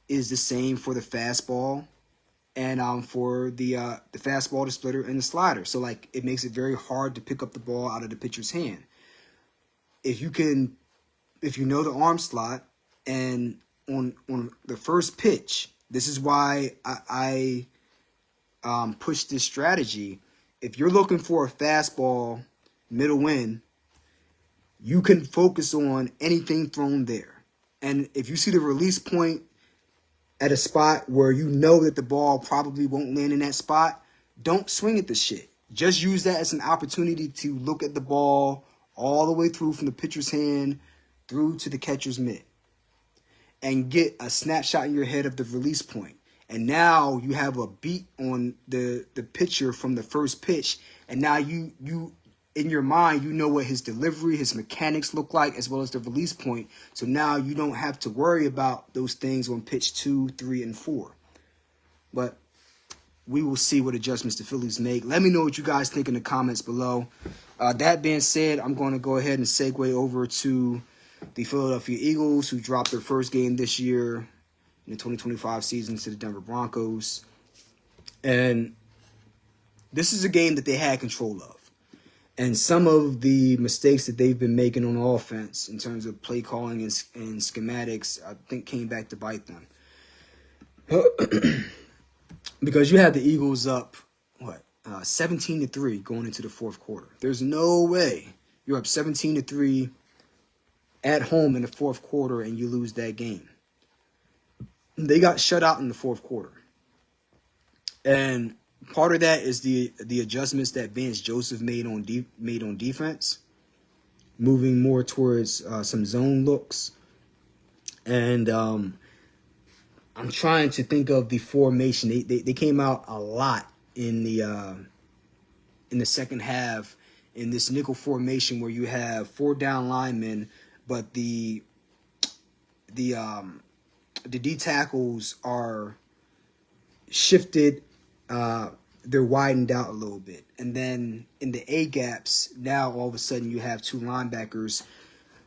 is the same for the fastball and for the fastball, the splitter, and the slider. So like it makes it very hard to pick up the ball out of the pitcher's hand. If you know the arm slot and on the first pitch, this is why I push this strategy. If you're looking for a fastball middle in, you can focus on anything thrown there. And if you see the release point at a spot where you know that the ball probably won't land in that spot, don't swing at the shit. Just use that as an opportunity to look at the ball all the way through from the pitcher's hand through to the catcher's mitt and get a snapshot in your head of the release point. And now you have a beat on the pitcher from the first pitch. And now you in your mind, you know what his delivery, his mechanics look like, as well as the release point. So now you don't have to worry about those things on pitch 2, 3, and 4. But we will see what adjustments the Phillies make. Let me know what you guys think in the comments below. That being said, I'm going to go ahead and segue over to the Philadelphia Eagles, who dropped their first game this year in the 2025 season to the Denver Broncos. And this is a game that they had control of. And some of the mistakes that they've been making on offense in terms of play calling and schematics, I think came back to bite them. Because you had the Eagles up, 17-3 going into the fourth quarter. There's no way you're up 17-3 at home in the fourth quarter and you lose that game. They got shut out in the fourth quarter. And part of that is the adjustments that Vance Joseph made on defense, moving more towards some zone looks. And I'm trying to think of the formation. They came out a lot in the second half in this nickel formation where you have 4 down linemen, but the D tackles are shifted. They're widened out a little bit. And then in the A gaps, now all of a sudden you have 2 linebackers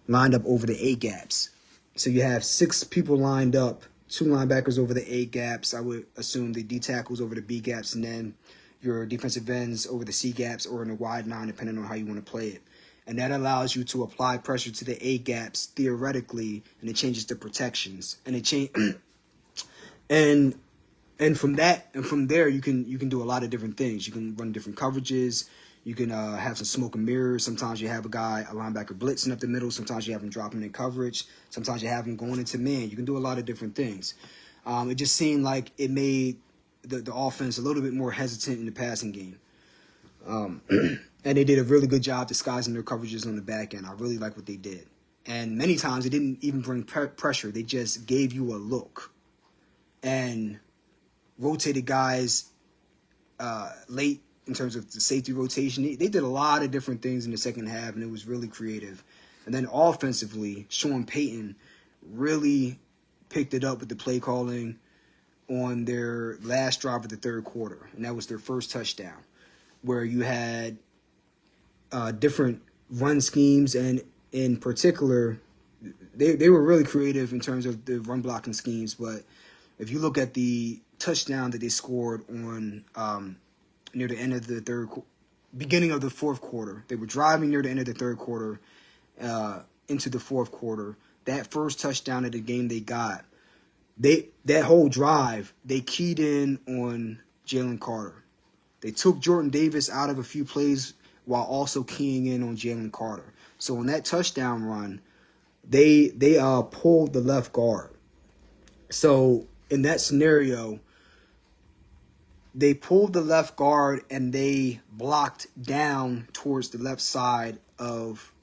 lined up over the A gaps. So you have 6 people lined up, 2 linebackers over the A gaps. I would assume the D tackles over the B gaps, and then your defensive ends over the C gaps or in a wide 9, depending on how you want to play it. And that allows you to apply pressure to the A gaps theoretically, and it changes the protections. And it And from there, you can do a lot of different things. You can run different coverages. You can have some smoke and mirrors. Sometimes you have a linebacker blitzing up the middle. Sometimes you have him dropping in coverage. Sometimes you have him going into man. You can do a lot of different things. It just seemed like it made the offense a little bit more hesitant in the passing game. And they did a really good job disguising their coverages on the back end. I really like what they did. And many times they didn't even bring pressure. They just gave you a look and rotated guys late in terms of the safety rotation. They did a lot of different things in the second half, and it was really creative. And then offensively, Sean Payton really picked it up with the play calling on their last drive of the third quarter, and that was their first touchdown, where you had different run schemes, and in particular, they were really creative in terms of the run blocking schemes. But if you look at the touchdown that they scored on near the end of the beginning of the fourth quarter, they were driving near the end of the third quarter into the fourth quarter. That first touchdown of the game they got, that whole drive, they keyed in on Jalen Carter. They took Jordan Davis out of a few plays while also keying in on Jalen Carter. So on that touchdown run, they pulled the left guard. So in that scenario, they pulled the left guard and they blocked down towards the left side of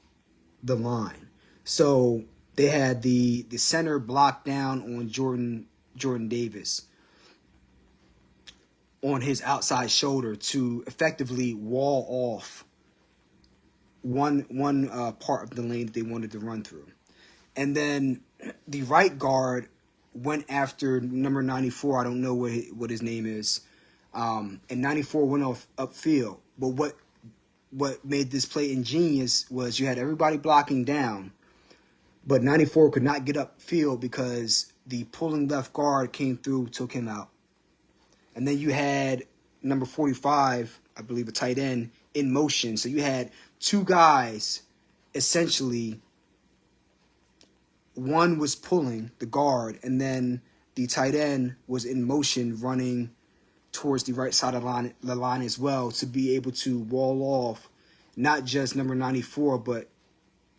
the line. So they had the center blocked down on Jordan Davis on his outside shoulder to effectively wall off one part of the lane that they wanted to run through. And then the right guard went after number 94. I don't know what his name is. And 94 went off upfield. But what made this play ingenious was you had everybody blocking down, but 94 could not get upfield because the pulling left guard came through, took him out. And then you had number 45, I believe a tight end, in motion. So you had two guys, essentially, one was pulling the guard, and then the tight end was in motion running towards the right side of the line as well, to be able to wall off not just number 94, but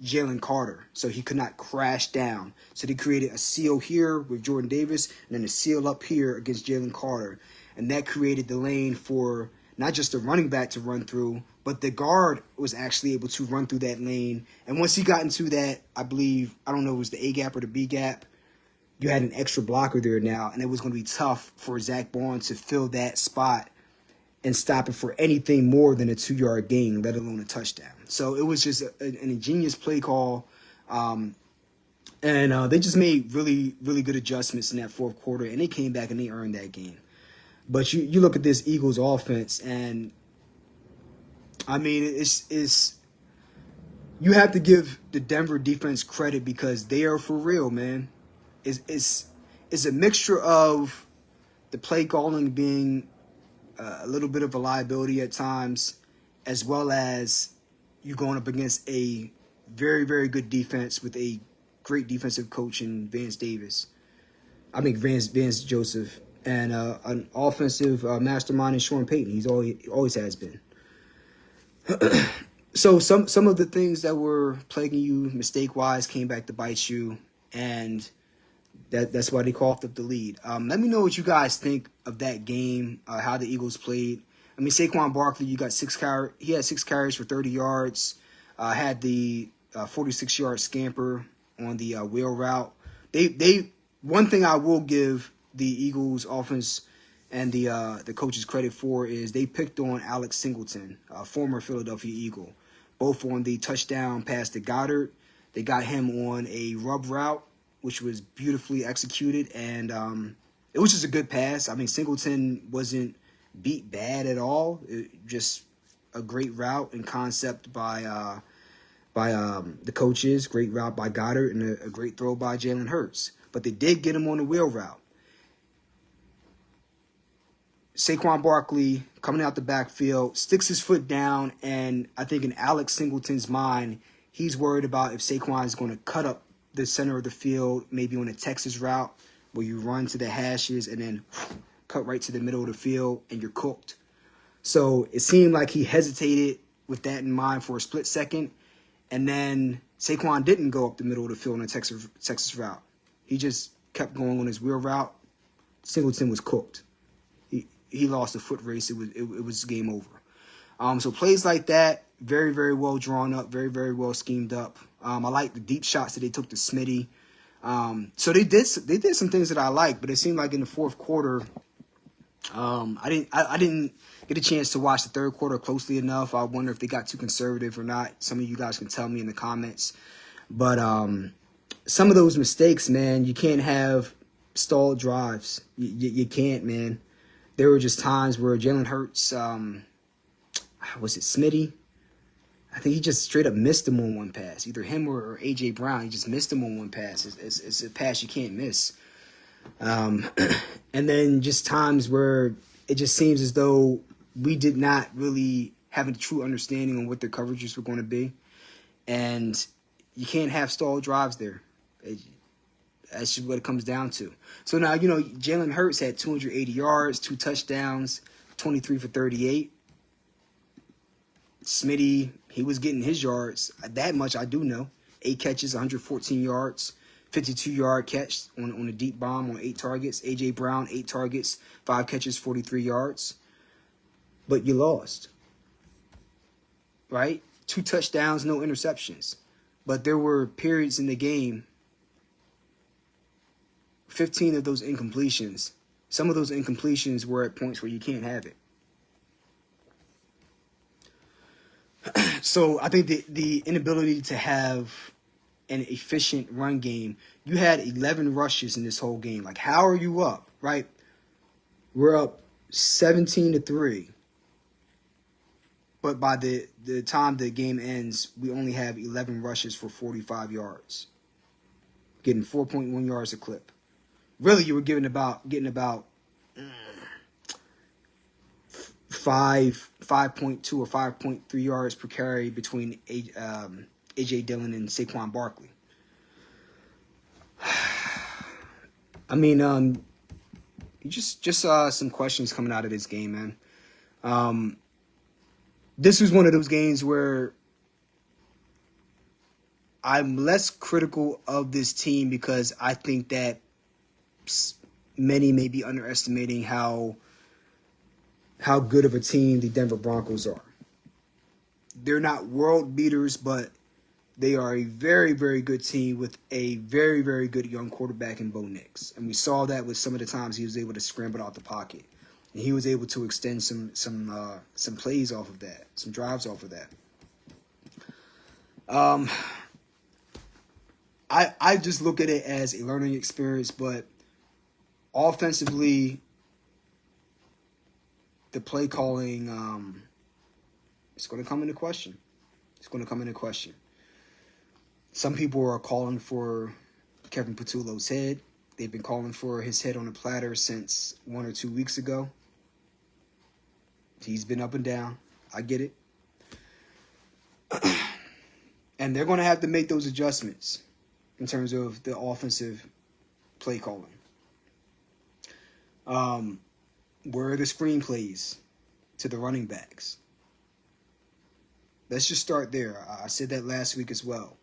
Jalen Carter, so he could not crash down. So they created a seal here with Jordan Davis, and then a seal up here against Jalen Carter. And that created the lane for not just the running back to run through, but the guard was actually able to run through that lane. And once he got into that, I believe, I don't know if it was the A gap or the B gap, you had an extra blocker there now, and it was going to be tough for Zach Bond to fill that spot and stop it for anything more than a 2-yard gain, let alone a touchdown. So it was just an ingenious play call. And they just made really, really good adjustments in that fourth quarter, and they came back and they earned that game. But you look at this Eagles offense, and I mean, it's you have to give the Denver defense credit because they are for real, man. It's a mixture of the play calling being a little bit of a liability at times, as well as you going up against a very, very good defense with a great defensive coach in Vance Joseph, and an offensive mastermind in Sean Payton. He always has been. So some of the things that were plaguing you mistake-wise came back to bite you, and that's why they coughed up the lead. Let me know what you guys think of that game, how the Eagles played. I mean, Saquon Barkley, you got he had 6 carries for 30 yards, had the 46-yard scamper on the wheel route. One thing I will give the Eagles offense and the coaches credit for is they picked on Alex Singleton, a former Philadelphia Eagle, both on the touchdown pass to Goddard. They got him on a rub route, which was beautifully executed, and it was just a good pass. I mean, Singleton wasn't beat bad at all. Just a great route and concept by the coaches, great route by Goddard, and a great throw by Jalen Hurts. But they did get him on the wheel route. Saquon Barkley, coming out the backfield, sticks his foot down, and I think in Alex Singleton's mind, he's worried about if Saquon is going to cut up the center of the field, maybe on a Texas route where you run to the hashes and then cut right to the middle of the field and you're cooked. So it seemed like he hesitated with that in mind for a split second, and then Saquon didn't go up the middle of the field on a Texas route. He just kept going on his wheel route. Singleton was cooked. He lost the foot race. It was game over. So plays like that, very, very well drawn up, very, very well schemed up. I like the deep shots that they took to Smitty. So they did some things that I like, but it seemed like in the fourth quarter, they get a chance to watch the third quarter closely enough. I wonder if they got too conservative or not. Some of you guys can tell me in the comments. But some of those mistakes, man, you can't have stalled drives. You can't, man. There were just times where Jalen Hurts, was it Smitty? I think he just straight up missed him on one pass. Either him or A.J. Brown. He just missed him on one pass. It's a pass you can't miss. And then just times where it just seems as though we did not really have a true understanding on what their coverages were going to be. And you can't have stalled drives there. That's just what it comes down to. So now, Jalen Hurts had 280 yards, 2 touchdowns, 23 for 38. Smitty, he was getting his yards. That much I do know. 8 catches, 114 yards, 52-yard catch on a deep bomb on 8 targets. A.J. Brown, 8 targets, 5 catches, 43 yards. But you lost, right? 2 touchdowns, no interceptions. But there were periods in the game, 15 of those incompletions. Some of those incompletions were at points where you can't have it. So I think the inability to have an efficient run game, you had 11 rushes in this whole game. Like, how are you up, right? We're up 17-3. But by the time the game ends, we only have 11 rushes for 45 yards. Getting 4.1 yards a clip. Really, you were getting about 5.2 or 5.3 yards per carry between A.J. Dillon and Saquon Barkley. I mean, just some questions coming out of this game, man. This was one of those games where I'm less critical of this team because I think that many may be underestimating how good of a team the Denver Broncos are. They're not world beaters, but they are a very, very good team with a very, very good young quarterback in Bo Nix. And we saw that with some of the times he was able to scramble out the pocket. And he was able to extend some plays off of that, some drives off of that. I just look at it as a learning experience, but offensively, the play calling, it's going to come into question. It's going to come into question. Some people are calling for Kevin Patullo's head. They've been calling for his head on a platter since 1 or 2 weeks ago. He's been up and down. I get it. And they're going to have to make those adjustments in terms of the offensive play calling. Where are the screenplays to the running backs? Let's just start there. I said that last week as well.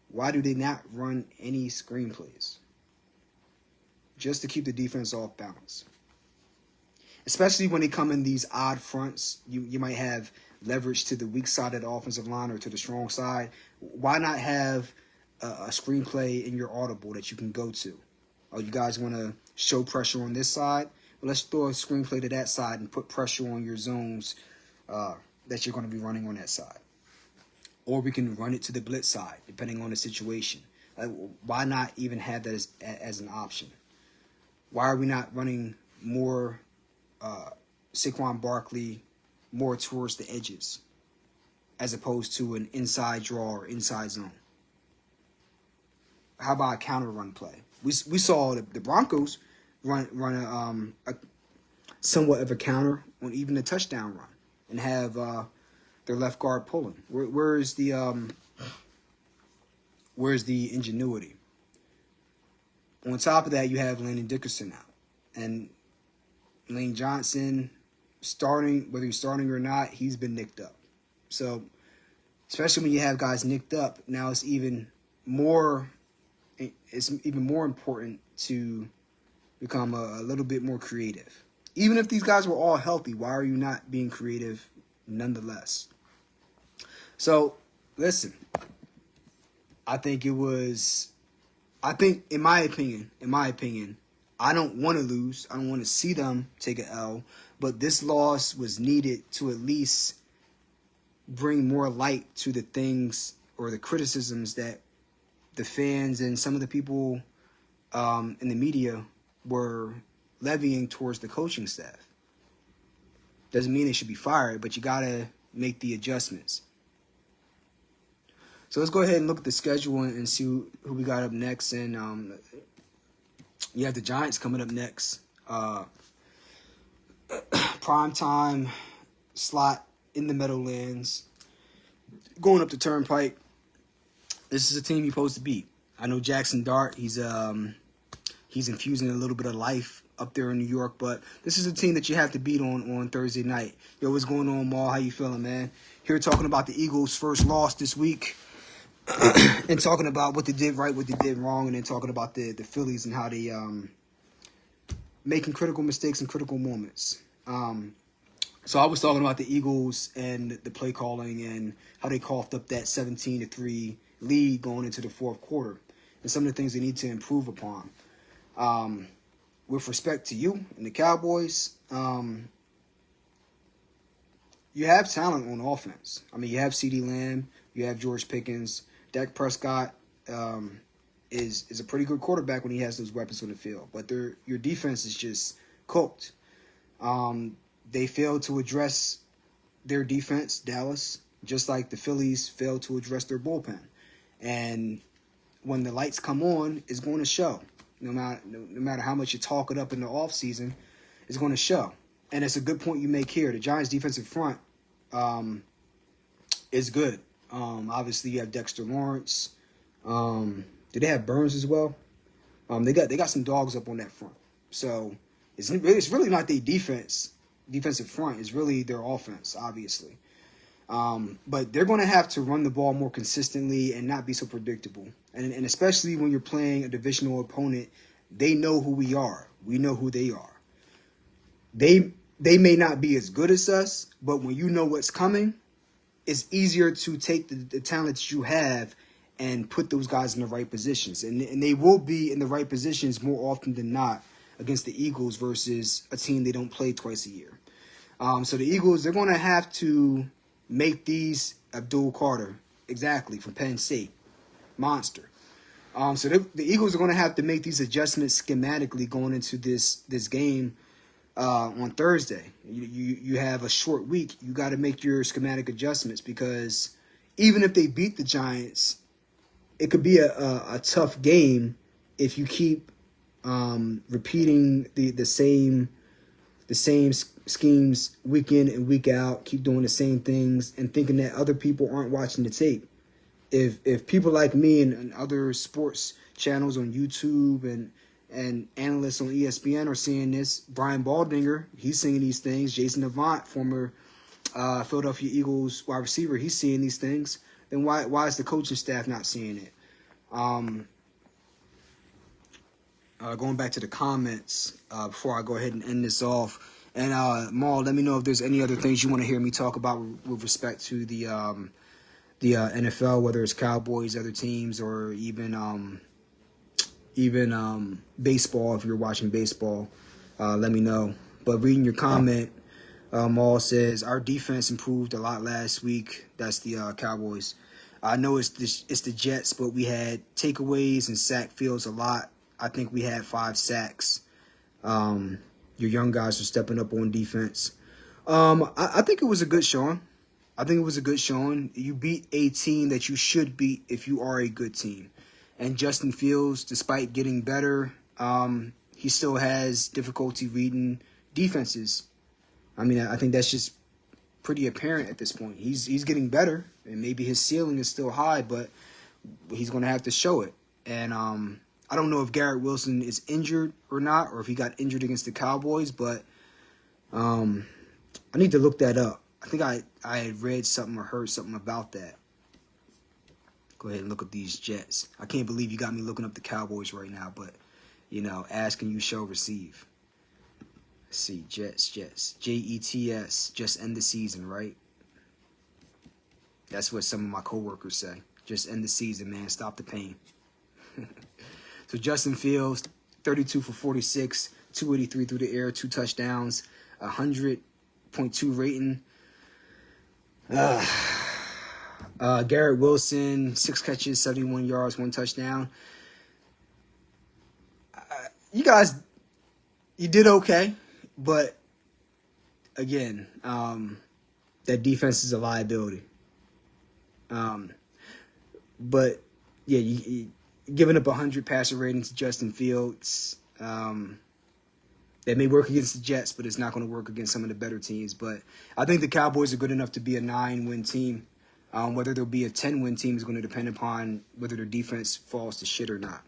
Why do they not run any screenplays? Just to keep the defense off balance. Especially when they come in these odd fronts, you might have leverage to the weak side of the offensive line or to the strong side. Why not have a screenplay in your audible that you can go to? Oh, you guys want to show pressure on this side? Well, let's throw a screenplay to that side and put pressure on your zones that you're going to be running on that side. Or we can run it to the blitz side, depending on the situation. Why not even have that as an option? Why are we not running more Saquon Barkley more towards the edges as opposed to an inside draw or inside zone? How about a counter run play? We saw the Broncos run a somewhat of a counter on even a touchdown run and have their left guard pulling. Where's the ingenuity? On top of that, you have Landon Dickerson out. And Lane Johnson, whether he's starting or not, he's been nicked up. So, especially when you have guys nicked up, now it's even more important to become a little bit more creative. Even if these guys were all healthy, why are you not being creative nonetheless? So, listen, in my opinion, I don't want to lose. I don't want to see them take an L. but this loss was needed to at least bring more light to the things or the criticisms that the fans and some of the people in the media were levying towards the coaching staff. Doesn't mean they should be fired, but you got to make the adjustments. So let's go ahead and look at the schedule and see who we got up next. And you have the Giants coming up next. Prime time slot in the Meadowlands. Going up the Turnpike. This is a team you're supposed to beat. I know Jackson Dart, he's infusing a little bit of life up there in New York, but this is a team that you have to beat on Thursday night. Yo, what's going on, Maul? How you feeling, man? Here talking about the Eagles' first loss this week. And talking about what they did right, what they did wrong, and then talking about the Phillies and how they making critical mistakes in critical moments. So I was talking about the Eagles and the play calling and how they coughed up that 17-3 lead going into the fourth quarter and some of the things they need to improve upon. With respect to you and the Cowboys, you have talent on offense. I mean, you have CeeDee Lamb, you have George Pickens. Dak Prescott is a pretty good quarterback when he has those weapons on the field. But your defense is just cooked. They failed to address their defense, Dallas, just like the Phillies failed to address their bullpen. And when the lights come on, it's going to show. No matter how much you talk it up in the offseason, it's going to show. And it's a good point you make here. The Giants' defensive front is good. Obviously, you have Dexter Lawrence. Do they have Burns as well? They got some dogs up on that front. So it's really not their defensive front. It's really their offense, obviously. But they're going to have to run the ball more consistently and not be so predictable. And especially when you're playing a divisional opponent, they know who we are. We know who they are. They may not be as good as us, but when you know what's coming, it's easier to take the talent that you have and put those guys in the right positions. And they will be in the right positions more often than not against the Eagles versus a team they don't play twice a year. So the Eagles, they're going to have to make these Abdul Carter, exactly, from Penn State, monster. So the Eagles are going to have to make these adjustments schematically going into this game on Thursday. You have a short week. You got to make your schematic adjustments because even if they beat the Giants, it could be a tough game if you keep repeating the same schemes week in and week out, keep doing the same things and thinking that other people aren't watching the tape. If people like me and other sports channels on YouTube and analysts on ESPN are seeing this, Brian Baldinger, he's seeing these things. Jason Avant, former Philadelphia Eagles wide receiver, he's seeing these things. Then why is the coaching staff not seeing it? Going back to the comments before I go ahead and end this off. And Maul, let me know if there's any other things you want to hear me talk about with respect to the NFL, whether it's Cowboys, other teams, or even baseball. If you're watching baseball, let me know. But reading your comment, Maul says our defense improved a lot last week. That's the Cowboys. I know it's the Jets, but we had takeaways and sack fields a lot. I think we had 5 sacks. Your young guys are stepping up on defense. I think it was a good showing. You beat a team that you should beat if you are a good team. And Justin Fields, despite getting better, he still has difficulty reading defenses. I mean, I think that's just pretty apparent at this point. He's getting better, and maybe his ceiling is still high, but he's going to have to show it. And I don't know if Garrett Wilson is injured or not, or if he got injured against the Cowboys, but I need to look that up. I think I had read something or heard something about that. Go ahead and look up these Jets. I can't believe you got me looking up the Cowboys right now, but, ask and you shall receive. Let's see, Jets, Jets, just end the season, right? That's what some of my coworkers say. Just end the season, man. Stop the pain. So Justin Fields, 32 for 46, 283 through the air, 2 touchdowns. 100.2 rating. Garrett Wilson, 6 catches, 71 yards, 1 touchdown. You guys, you did okay, but again, that defense is a liability. But yeah, you giving up 100 passer rating to Justin Fields. That may work against the Jets, but it's not going to work against some of the better teams. But I think the Cowboys are good enough to be a 9-win team. Whether they'll be a 10-win team is going to depend upon whether their defense falls to shit or not.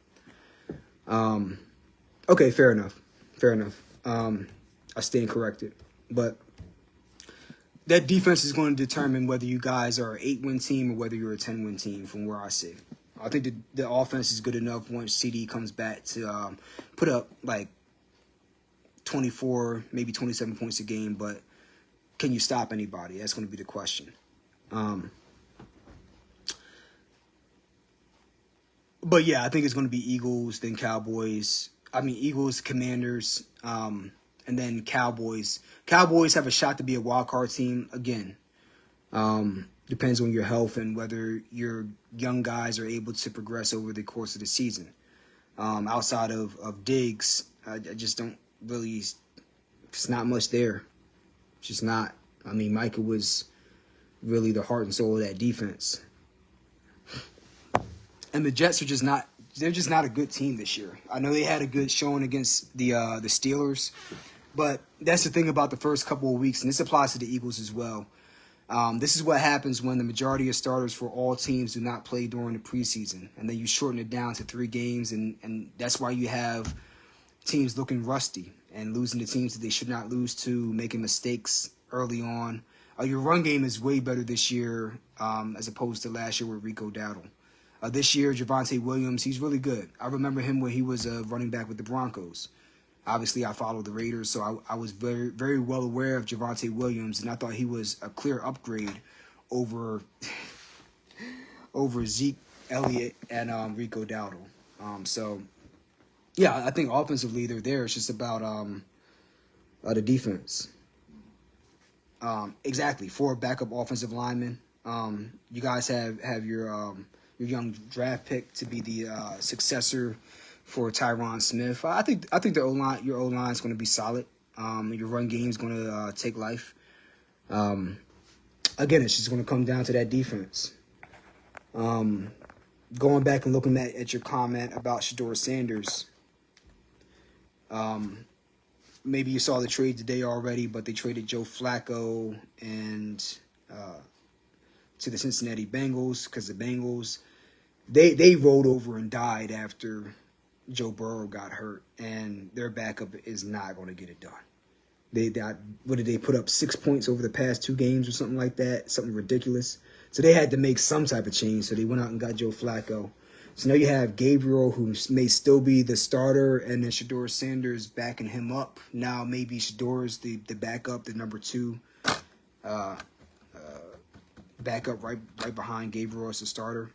Okay, fair enough. I stand corrected. But that defense is going to determine whether you guys are an 8-win team or whether you're a 10-win team from where I sit. I think the offense is good enough once CD comes back to put up like 24, maybe 27 points a game, but can you stop anybody? That's going to be the question. But yeah, I think it's going to be Eagles, then Cowboys. Eagles, Commanders, and then Cowboys. Cowboys have a shot to be a wild card team again. Depends on your health and whether your young guys are able to progress over the course of the season. Outside of Diggs, I just don't really. It's not much there. It's just not. Micah was really the heart and soul of that defense. And the Jets are just not. They're just not a good team this year. I know they had a good showing against the Steelers, but that's the thing about the first couple of weeks, and this applies to the Eagles as well. This is what happens when the majority of starters for all teams do not play during the preseason, and then you shorten it down to 3 games, and that's why you have teams looking rusty and losing to teams that they should not lose to, making mistakes early on. Your run game is way better this year as opposed to last year with Rico Dowdle. This year, Javonte Williams, he's really good. I remember him when he was running back with the Broncos. Obviously, I followed the Raiders, so I was very, very well aware of Javonte Williams, and I thought he was a clear upgrade over Zeke Elliott and Rico Dowdle. Yeah, I think offensively they're there. It's just about the defense. Exactly, 4 backup offensive linemen. You guys have your young draft pick to be the successor for Tyron Smith. I think your O-line is going to be solid. Your run game is going to take life. Again, it's just going to come down to that defense. Going back and looking at your comment about Shadeur Sanders, maybe you saw the trade today already, but they traded Joe Flacco and to the Cincinnati Bengals because the Bengals they rolled over and died after Joe Burrow got hurt, and their backup is not going to get it done. What did they put up 6 points over the past 2 games or something like that? Something ridiculous. So they had to make some type of change. So they went out and got Joe Flacco. So now you have Gabriel, who may still be the starter, and then Shadeur Sanders backing him up. Now maybe Shadeur's the backup, the number 2 backup right behind Gabriel as the starter.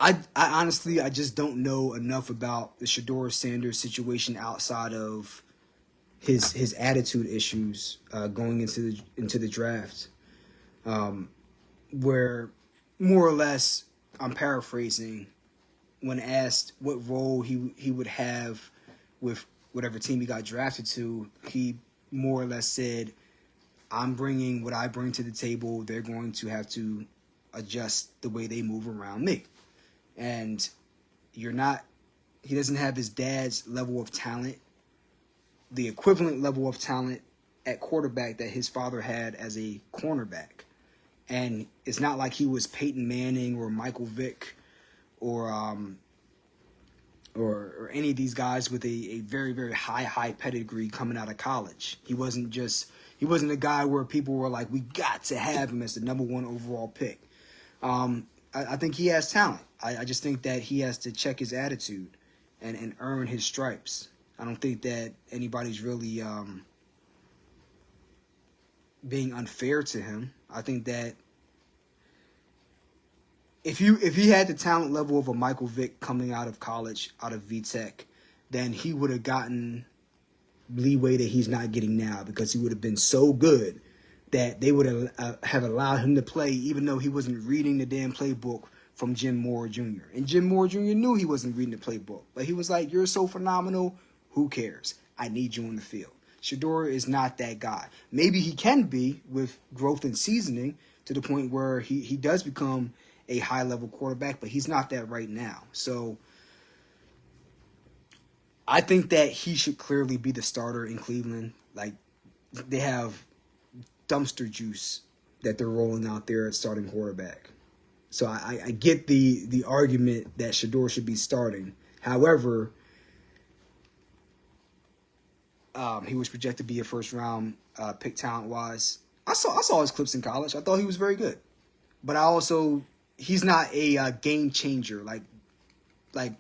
I honestly, I just don't know enough about the Shadeur Sanders situation outside of his attitude issues going into the draft, where more or less, I'm paraphrasing, when asked what role he would have with whatever team he got drafted to, he more or less said, I'm bringing what I bring to the table. They're going to have to adjust the way they move around me. And he doesn't have his dad's level of talent, the equivalent level of talent at quarterback that his father had as a cornerback. And it's not like he was Peyton Manning or Michael Vick or any of these guys with a very, very high pedigree coming out of college. He wasn't a guy where people were like, we got to have him as the number 1 overall pick. I think he has talent. I just think that he has to check his attitude and earn his stripes. I don't think that anybody's really being unfair to him. I think that if he had the talent level of a Michael Vick coming out of college, out of VTech, then he would have gotten leeway that he's not getting now, because he would have been so good that they would have allowed him to play even though he wasn't reading the damn playbook from Jim Moore Jr. And Jim Moore Jr. knew he wasn't reading the playbook, but he was like, you're so phenomenal, who cares? I need you on the field. Shadeur is not that guy. Maybe he can be with growth and seasoning to the point where he does become a high-level quarterback, but he's not that right now. So I think that he should clearly be the starter in Cleveland. Like, they have dumpster juice that they're rolling out there at starting quarterback. So I get the argument that Shadeur should be starting. However, he was projected to be a first-round pick talent-wise. I saw his clips in college. I thought he was very good. But he's not a game changer. Like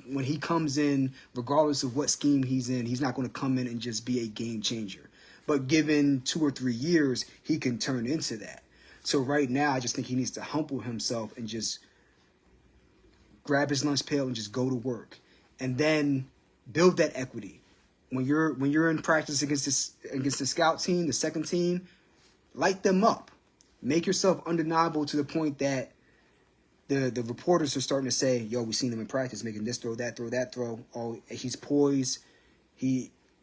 when he comes in, regardless of what scheme he's in, he's not going to come in and just be a game changer. But given 2 or 3 years, he can turn into that. So right now, I just think he needs to humble himself and just grab his lunch pail and just go to work, and then build that equity. When you're in practice against the scout team, the second team, light them up. Make yourself undeniable to the point that the reporters are starting to say, yo, we've seen him in practice making this throw, that throw. Oh, he's poised.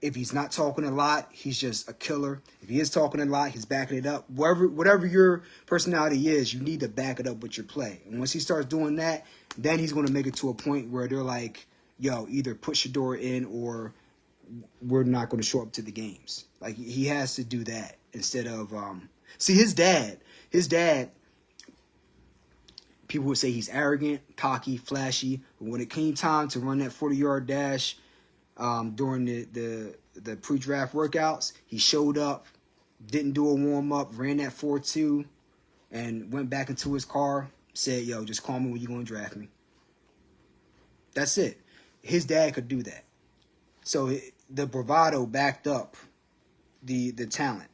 If he's not talking a lot, he's just a killer. If he is talking a lot, he's backing it up. Whatever your personality is, you need to back it up with your play. And once he starts doing that, then he's going to make it to a point where they're like, yo, either put Shadeur in or we're not going to show up to the games. Like, he has to do that instead of see, his dad, people would say he's arrogant, cocky, flashy. But when it came time to run that 40-yard dash during the pre-draft workouts, he showed up, didn't do a warm-up, ran that 4.2, and went back into his car, said, yo, just call me when you're going to draft me. That's it. His dad could do that. So the bravado backed up the talent.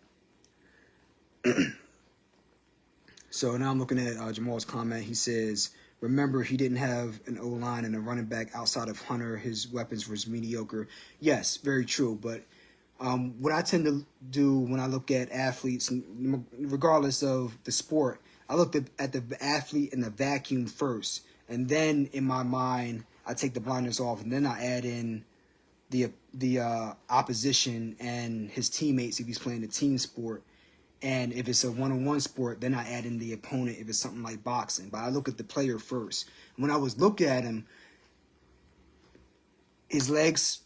So now I'm looking at Jamal's comment. He says, remember, he didn't have an O-line and a running back outside of Hunter. His weapons was mediocre. Yes, very true. But what I tend to do when I look at athletes, regardless of the sport, I look at the athlete in the vacuum first. And then in my mind, I take the blinders off, and then I add in the opposition and his teammates if he's playing a team sport. And if it's a one-on-one sport, then I add in the opponent if it's something like boxing. But I look at the player first. When I was looking at him, his legs,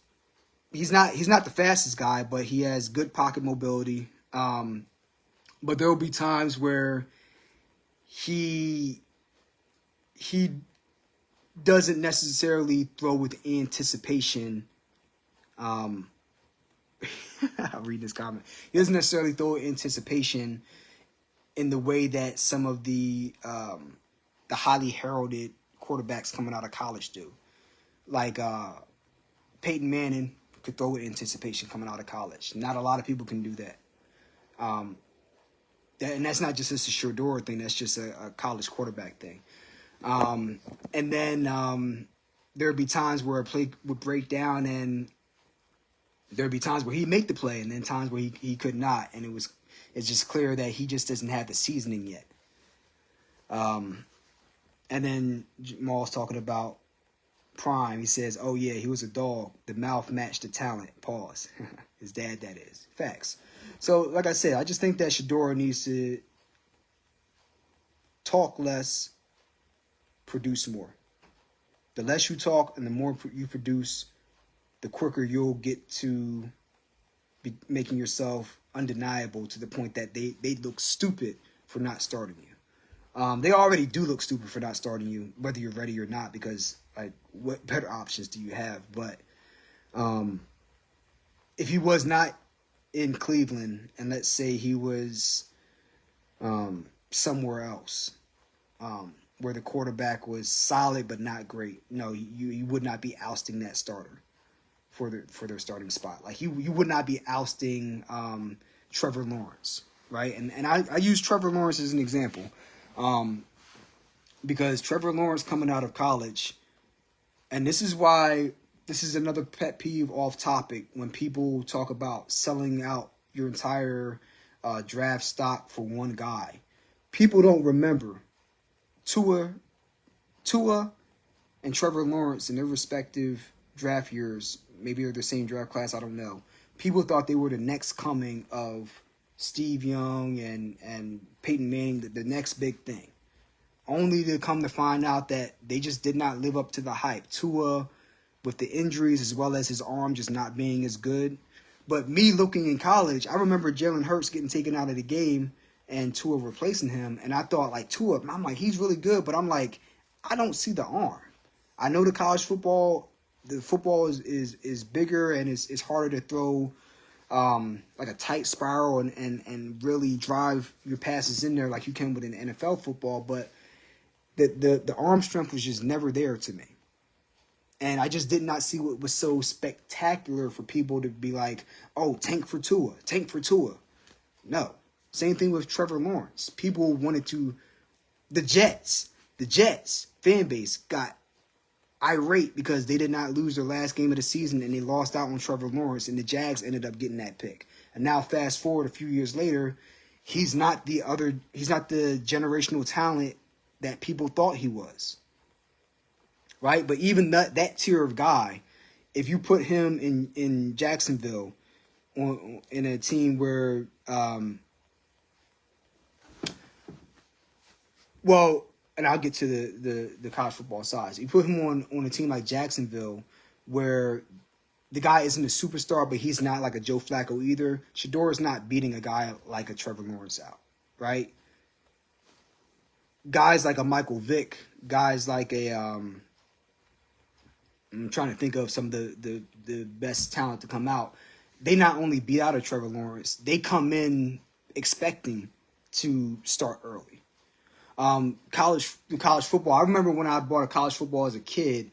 he's not the fastest guy, but he has good pocket mobility. But there will be times where he doesn't necessarily throw with anticipation. I'll read this comment. He doesn't necessarily throw anticipation in the way that some of the highly heralded quarterbacks coming out of college do. Like Peyton Manning could throw with anticipation coming out of college. Not a lot of people can do that. And that's not just a Shadeur thing. That's just a college quarterback thing. And then there would be times where a play would break down, and there'd be times where he'd make the play, and then times where he could not. And it's just clear that he just doesn't have the seasoning yet. And then Jamal's talking about Prime. He says, oh, yeah, he was a dog. The mouth matched the talent. Pause. His dad, that is. Facts. So, like I said, I just think that Shadeur needs to talk less, produce more. The less you talk and the more you produce, the quicker you'll get to be making yourself undeniable to the point that they look stupid for not starting you. They already do look stupid for not starting you, whether you're ready or not, because like, what better options do you have? But if he was not in Cleveland, and let's say he was somewhere else, where the quarterback was solid but not great, no, you would not be ousting that starter for their starting spot. Like you would not be ousting Trevor Lawrence, right? And I use Trevor Lawrence as an example because Trevor Lawrence coming out of college, and this is why this is another pet peeve off topic when people talk about selling out your entire draft stock for one guy. People don't remember Tua and Trevor Lawrence in their respective draft years. Maybe they're the same draft class, I don't know. People thought they were the next coming of Steve Young and Peyton Manning, the next big thing. Only to come to find out that they just did not live up to the hype. Tua, with the injuries as well as his arm just not being as good. But me looking in college, I remember Jalen Hurts getting taken out of the game and Tua replacing him. And I thought, like, Tua, I'm like, he's really good. But I'm like, I don't see the arm. I know the football is bigger and it's harder to throw like a tight spiral and really drive your passes in there like you can with an NFL football. But the arm strength was just never there to me. And I just did not see what was so spectacular for people to be like, oh, tank for Tua. No. Same thing with Trevor Lawrence. People wanted to... The Jets fan base got irate because they did not lose their last game of the season and they lost out on Trevor Lawrence, and the Jags ended up getting that pick. And now fast forward a few years later, he's not the generational talent that people thought he was. Right? But even that tier of guy, if you put him in Jacksonville in a team where and I'll get to the college football size. You put him on a team like Jacksonville where the guy isn't a superstar, but he's not like a Joe Flacco either. Shadeur is not beating a guy like a Trevor Lawrence out, right? Guys like a Michael Vick, guys like I'm trying to think of some of the best talent to come out. They not only beat out a Trevor Lawrence, they come in expecting to start early. College football. I remember when I bought a college football as a kid.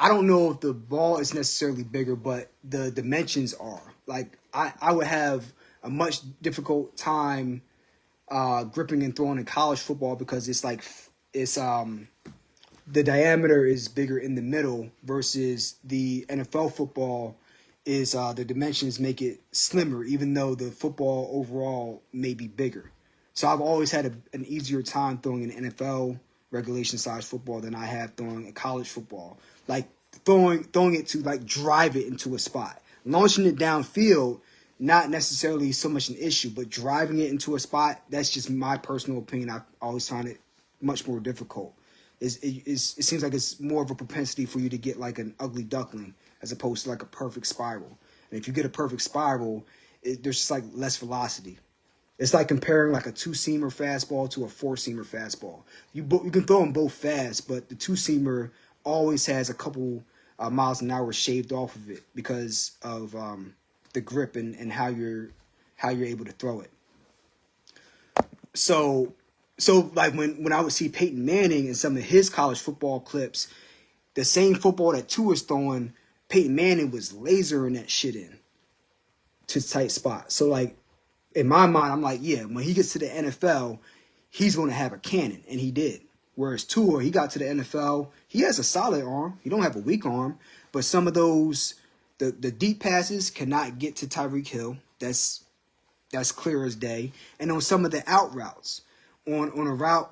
I don't know if the ball is necessarily bigger, but the dimensions are. Like I would have a much difficult time gripping and throwing in college football because it's the diameter is bigger in the middle versus the NFL football is the dimensions make it slimmer, even though the football overall may be bigger. So I've always had an easier time throwing an NFL regulation size football than I have throwing a college football. Like throwing it to like drive it into a spot. Launching it downfield, not necessarily so much an issue, but driving it into a spot, that's just my personal opinion. I always find it much more difficult. It seems like it's more of a propensity for you to get like an ugly duckling as opposed to like a perfect spiral. And if you get a perfect spiral, there's just like less velocity. It's like comparing like a two-seamer fastball to a four-seamer fastball. You can throw them both fast, but the two-seamer always has a couple miles an hour shaved off of it because of the grip and how you're able to throw it. So like when I would see Peyton Manning in some of his college football clips, the same football that Tua's throwing, Peyton Manning was lasering that shit in to tight spots. So like in my mind, I'm like, yeah, when he gets to the NFL, he's going to have a cannon, and he did. Whereas Tua, he got to the NFL, he has a solid arm. He don't have a weak arm, but some of those the deep passes cannot get to Tyreek Hill. That's clear as day. And on some of the out routes, on a route,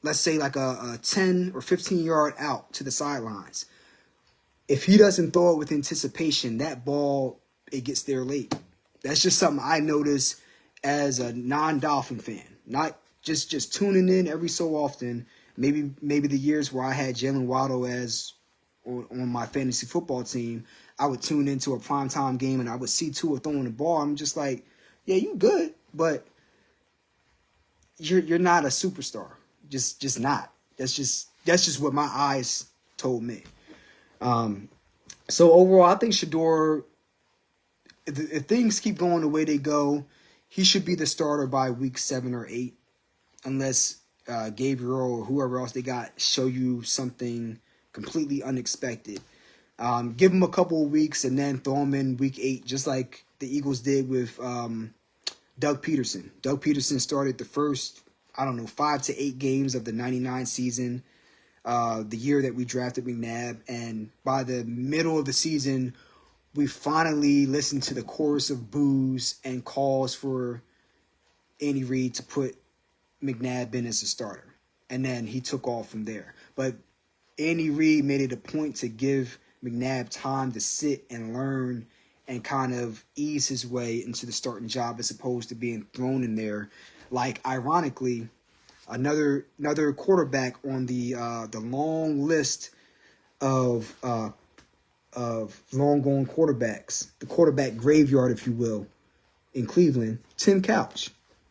let's say like a 10 or 15 yard out to the sidelines, if he doesn't throw it with anticipation, that ball, it gets there late. That's just something I notice as a non-Dolphin fan. Not just tuning in every so often. Maybe the years where I had Jalen Waddle as on my fantasy football team, I would tune into a primetime game and I would see Tua throwing the ball. I'm just like, yeah, you good, but you're not a superstar. Just not. That's just what my eyes told me. So overall, I think Shadeur, if things keep going the way they go, he should be the starter by week 7 or 8, unless Gabriel or whoever else they got show you something completely unexpected. Give him a couple of weeks and then throw him in week 8, just like the Eagles did with Doug Peterson. Doug Peterson started the first, 5 to 8 games of the 99 season. the year that we drafted McNabb, and by the middle of the season, we finally listened to the chorus of boos and calls for Andy Reid to put McNabb in as a starter. And then he took off from there. But Andy Reid made it a point to give McNabb time to sit and learn and kind of ease his way into the starting job as opposed to being thrown in there. Like, ironically, another quarterback on the long list of long-gone quarterbacks, the quarterback graveyard, if you will, in Cleveland, Tim Couch.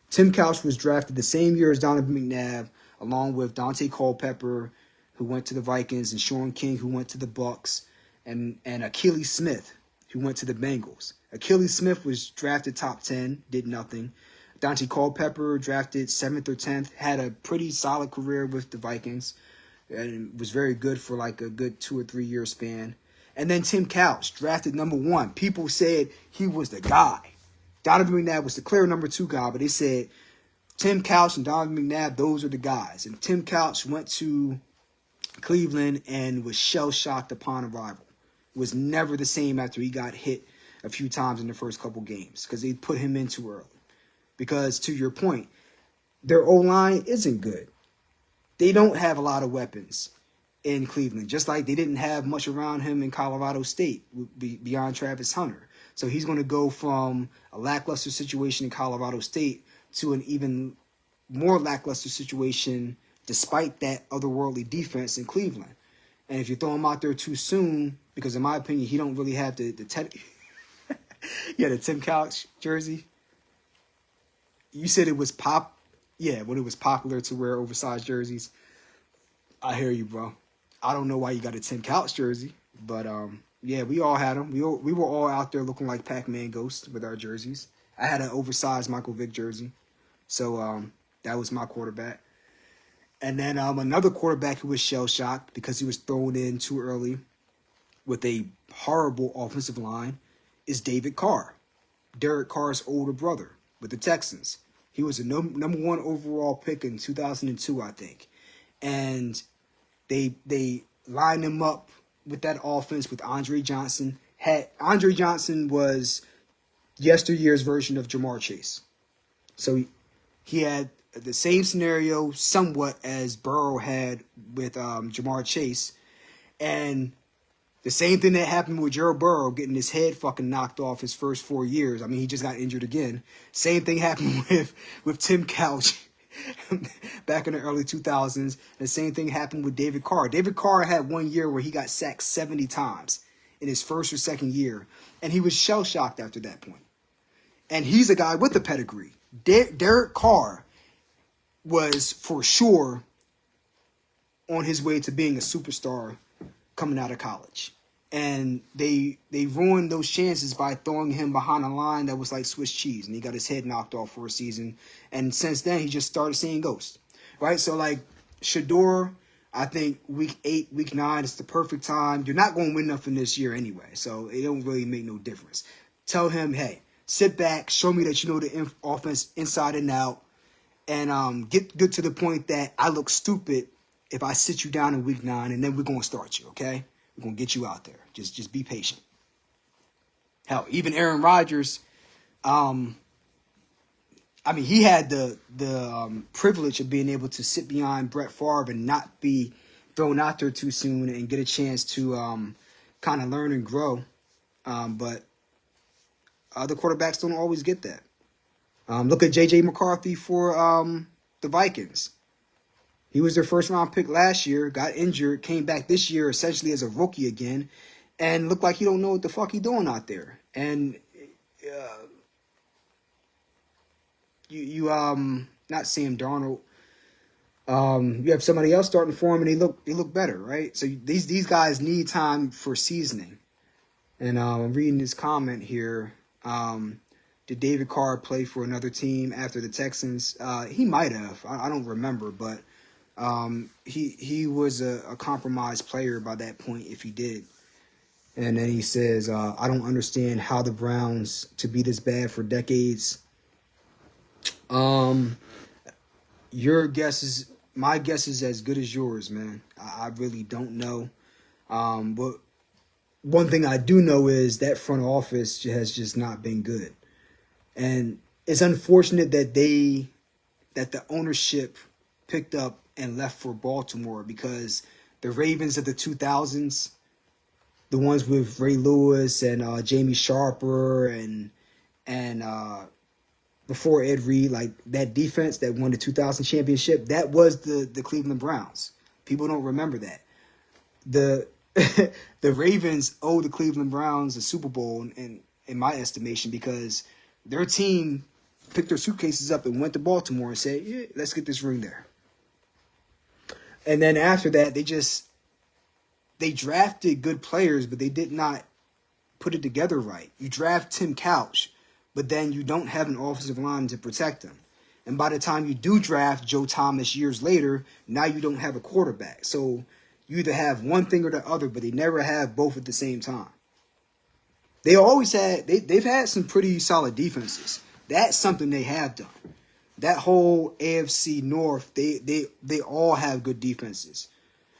Tim Couch was drafted the same year as Donovan McNabb, along with Dante Culpepper, who went to the Vikings, and Sean King, who went to the Bucs, and Achilles Smith, who went to the Bengals. Achilles Smith was drafted top 10, did nothing. Dante Culpepper, drafted 7th or 10th, had a pretty solid career with the Vikings, and was very good for like a good 2 or 3 year span. And then Tim Couch, drafted number 1. People said he was the guy. Donovan McNabb was the clear number 2 guy, but they said Tim Couch and Donovan McNabb, those are the guys. And Tim Couch went to Cleveland and was shell-shocked upon arrival. Was never the same after he got hit a few times in the first couple games because they put him in too early. Because, to your point, their O-line isn't good. They don't have a lot of weapons in Cleveland, just like they didn't have much around him in Colorado State beyond Travis Hunter. So he's going to go from a lackluster situation in Colorado State to an even more lackluster situation despite that otherworldly defense in Cleveland. And if you throw him out there too soon, because in my opinion, he don't really have the Tim Couch jersey. You said it was when it was popular to wear oversized jerseys. I hear you, bro. I don't know why you got a Tim Couch jersey, but yeah, we all had them. We were all out there looking like Pac-Man ghosts with our jerseys. I had an oversized Michael Vick jersey, so that was my quarterback. And then another quarterback who was shell-shocked because he was thrown in too early with a horrible offensive line is David Carr, Derek Carr's older brother with the Texans. He was a number 1 overall pick in 2002, I think. And they lined him up with that offense with Andre Johnson. Andre Johnson was yesteryear's version of Jamar Chase. So he had the same scenario somewhat as Burrow had with Jamar Chase. And the same thing that happened with Joe Burrow getting his head fucking knocked off his first 4 years. I mean, he just got injured again. Same thing happened with Tim Couch back in the early 2000s. The same thing happened with David Carr. David Carr had 1 year where he got sacked 70 times in his first or second year. And he was shell-shocked after that point. And he's a guy with a pedigree. Derek Carr was for sure on his way to being a superstar coming out of college. And they ruined those chances by throwing him behind a line that was like Swiss cheese. And he got his head knocked off for a season. And since then, he just started seeing ghosts. Right? So, like, Shadeur, I think week 8, week 9 is the perfect time. You're not going to win nothing this year anyway. So, it don't really make no difference. Tell him, hey, sit back, show me that you know the offense inside and out. And get to the point that I look stupid if I sit you down in week 9, and then we're going to start you, okay? We're going to get you out there. Just be patient. Hell, even Aaron Rodgers, I mean, he had the privilege of being able to sit behind Brett Favre and not be thrown out there too soon and get a chance to kind of learn and grow. But other quarterbacks don't always get that. Look at J.J. McCarthy for the Vikings. He was their first-round pick last year, got injured, came back this year essentially as a rookie again, and looked like he don't know what the fuck he doing out there. And not Sam Darnold. You have somebody else starting for him, and they look better, right? So these guys need time for seasoning. And I'm reading this comment here. Did David Carr play for another team after the Texans? He might have. I don't remember, but he was a compromised player by that point if he did. And then he says, I don't understand how the Browns to be this bad for decades. Your guess is my guess is as good as yours, man. I really don't know. But one thing I do know is that front office has just not been good. And it's unfortunate that the ownership picked up and left for Baltimore, because the Ravens of the 2000s, the ones with Ray Lewis and Jamie Sharper and before Ed Reed, like that defense that won the 2000 championship, that was the Cleveland Browns. People don't remember that. The the Ravens owe the Cleveland Browns a Super Bowl in my estimation, because their team picked their suitcases up and went to Baltimore and said, yeah, let's get this ring there. And then after that, they drafted good players, but they did not put it together right. You draft Tim Couch, but then you don't have an offensive line to protect him. And by the time you do draft Joe Thomas years later, now you don't have a quarterback. So you either have one thing or the other, but they never have both at the same time. They've had some pretty solid defenses. That's something they have done. That whole AFC North, they all have good defenses.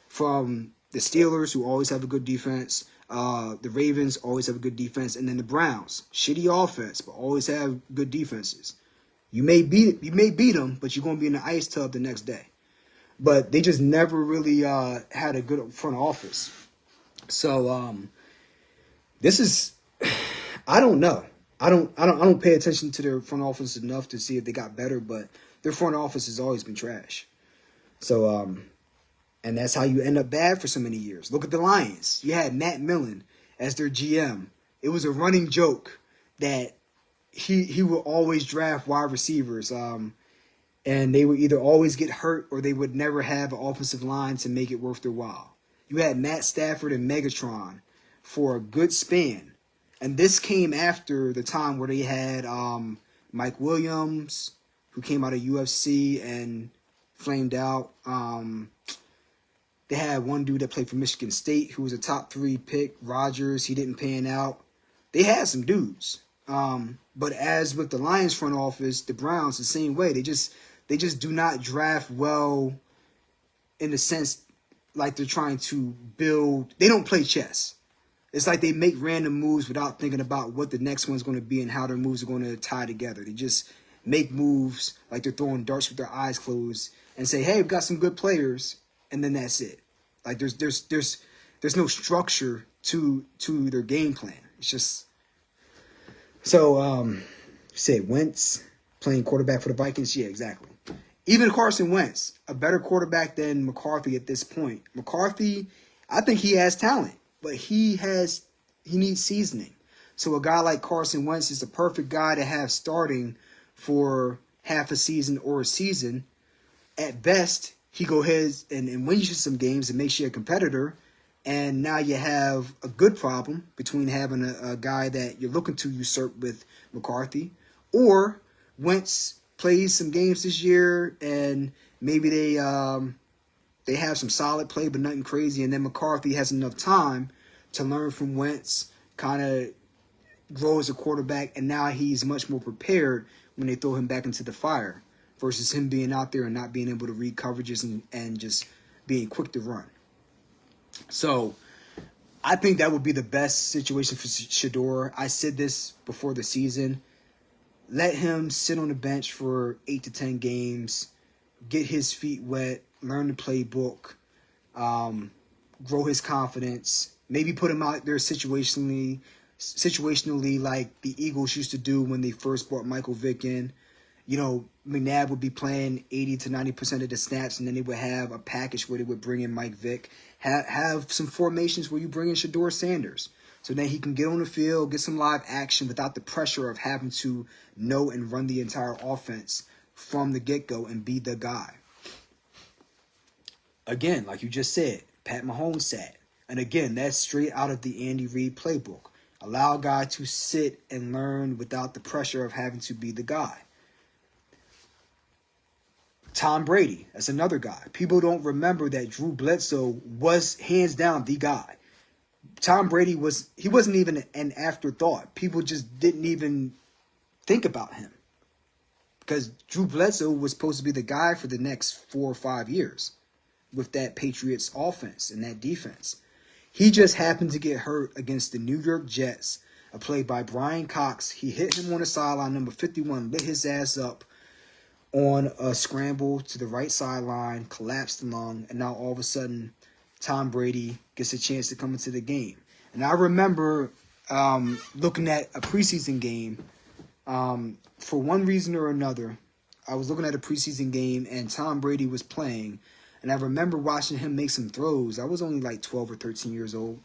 From the Steelers, who always have a good defense, the Ravens always have a good defense, and then the Browns, shitty offense, but always have good defenses. You may beat them, but you're going to be in the ice tub the next day. But they just never really had a good front office. So this is, I don't know. I don't pay attention to their front office enough to see if they got better, but their front office has always been trash. So and that's how you end up bad for so many years. Look at the Lions. You had Matt Millen as their GM. It was a running joke that he would always draft wide receivers, and they would either always get hurt or they would never have an offensive line to make it worth their while. You had Matt Stafford and Megatron for a good span. And this came after the time where they had Mike Williams, who came out of UFC and flamed out. They had one dude that played for Michigan State who was a top 3 pick, Rodgers. He didn't pan out. They had some dudes. But as with the Lions front office, the Browns, the same way. They just do not draft well, in the sense like they're trying to build. They don't play chess. It's like they make random moves without thinking about what the next one's going to be and how their moves are going to tie together. They just make moves like they're throwing darts with their eyes closed and say, hey, we've got some good players, and then that's it. Like there's no structure to their game plan. It's just so say Wentz playing quarterback for the Vikings. Yeah, exactly. Even Carson Wentz, a better quarterback than McCarthy at this point. McCarthy, I think he has talent, but he needs seasoning. So a guy like Carson Wentz is the perfect guy to have starting for half a season or a season. At best, he go ahead and wins you some games and makes you a competitor. And now you have a good problem between having a guy that you're looking to usurp with McCarthy, or Wentz plays some games this year and maybe they have some solid play but nothing crazy, and then McCarthy has enough time to learn from Wentz, kind of grow as a quarterback, and now he's much more prepared when they throw him back into the fire versus him being out there and not being able to read coverages and just being quick to run. So I think that would be the best situation for Shadeur. I said this before the season. Let him sit on the bench for 8 to 10 games, get his feet wet, learn the playbook, grow his confidence, maybe put him out there situationally like the Eagles used to do when they first brought Michael Vick in. You know, McNabb would be playing 80 to 90% of the snaps, and then they would have a package where they would bring in Mike Vick. Have some formations where you bring in Shadeur Sanders, so then he can get on the field, get some live action without the pressure of having to know and run the entire offense from the get-go and be the guy. Again, like you just said, Pat Mahomes sat. And again, that's straight out of the Andy Reid playbook. Allow a guy to sit and learn without the pressure of having to be the guy. Tom Brady, that's another guy. People don't remember that Drew Bledsoe was hands down the guy. Tom Brady wasn't even an afterthought. People just didn't even think about him. because Drew Bledsoe was supposed to be the guy for the next 4 or 5 years with that Patriots offense and that defense. He just happened to get hurt against the New York Jets, a play by Brian Cox. He hit him on the sideline, number 51, lit his ass up on a scramble to the right sideline, collapsed the lung, and now all of a sudden, Tom Brady gets a chance to come into the game. And I remember looking at a preseason game. For one reason or another, I was looking at a preseason game, and Tom Brady was playing. And I remember watching him make some throws. I was only like 12 or 13 years old.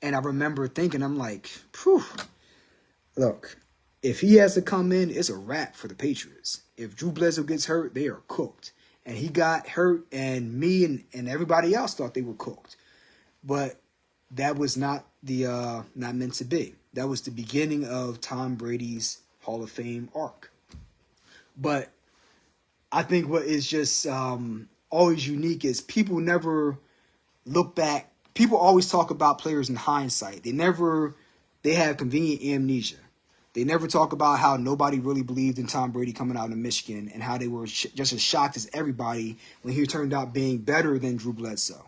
And I remember thinking, I'm like, phew, look, if he has to come in, it's a wrap for the Patriots. If Drew Bledsoe gets hurt, they are cooked. And he got hurt, and me and everybody else thought they were cooked. But that was not meant to be. That was the beginning of Tom Brady's Hall of Fame arc. But I think what is just always unique is people never look back. People always talk about players in hindsight. They have convenient amnesia. They never talk about how nobody really believed in Tom Brady coming out of Michigan and how they were just as shocked as everybody when he turned out being better than Drew Bledsoe.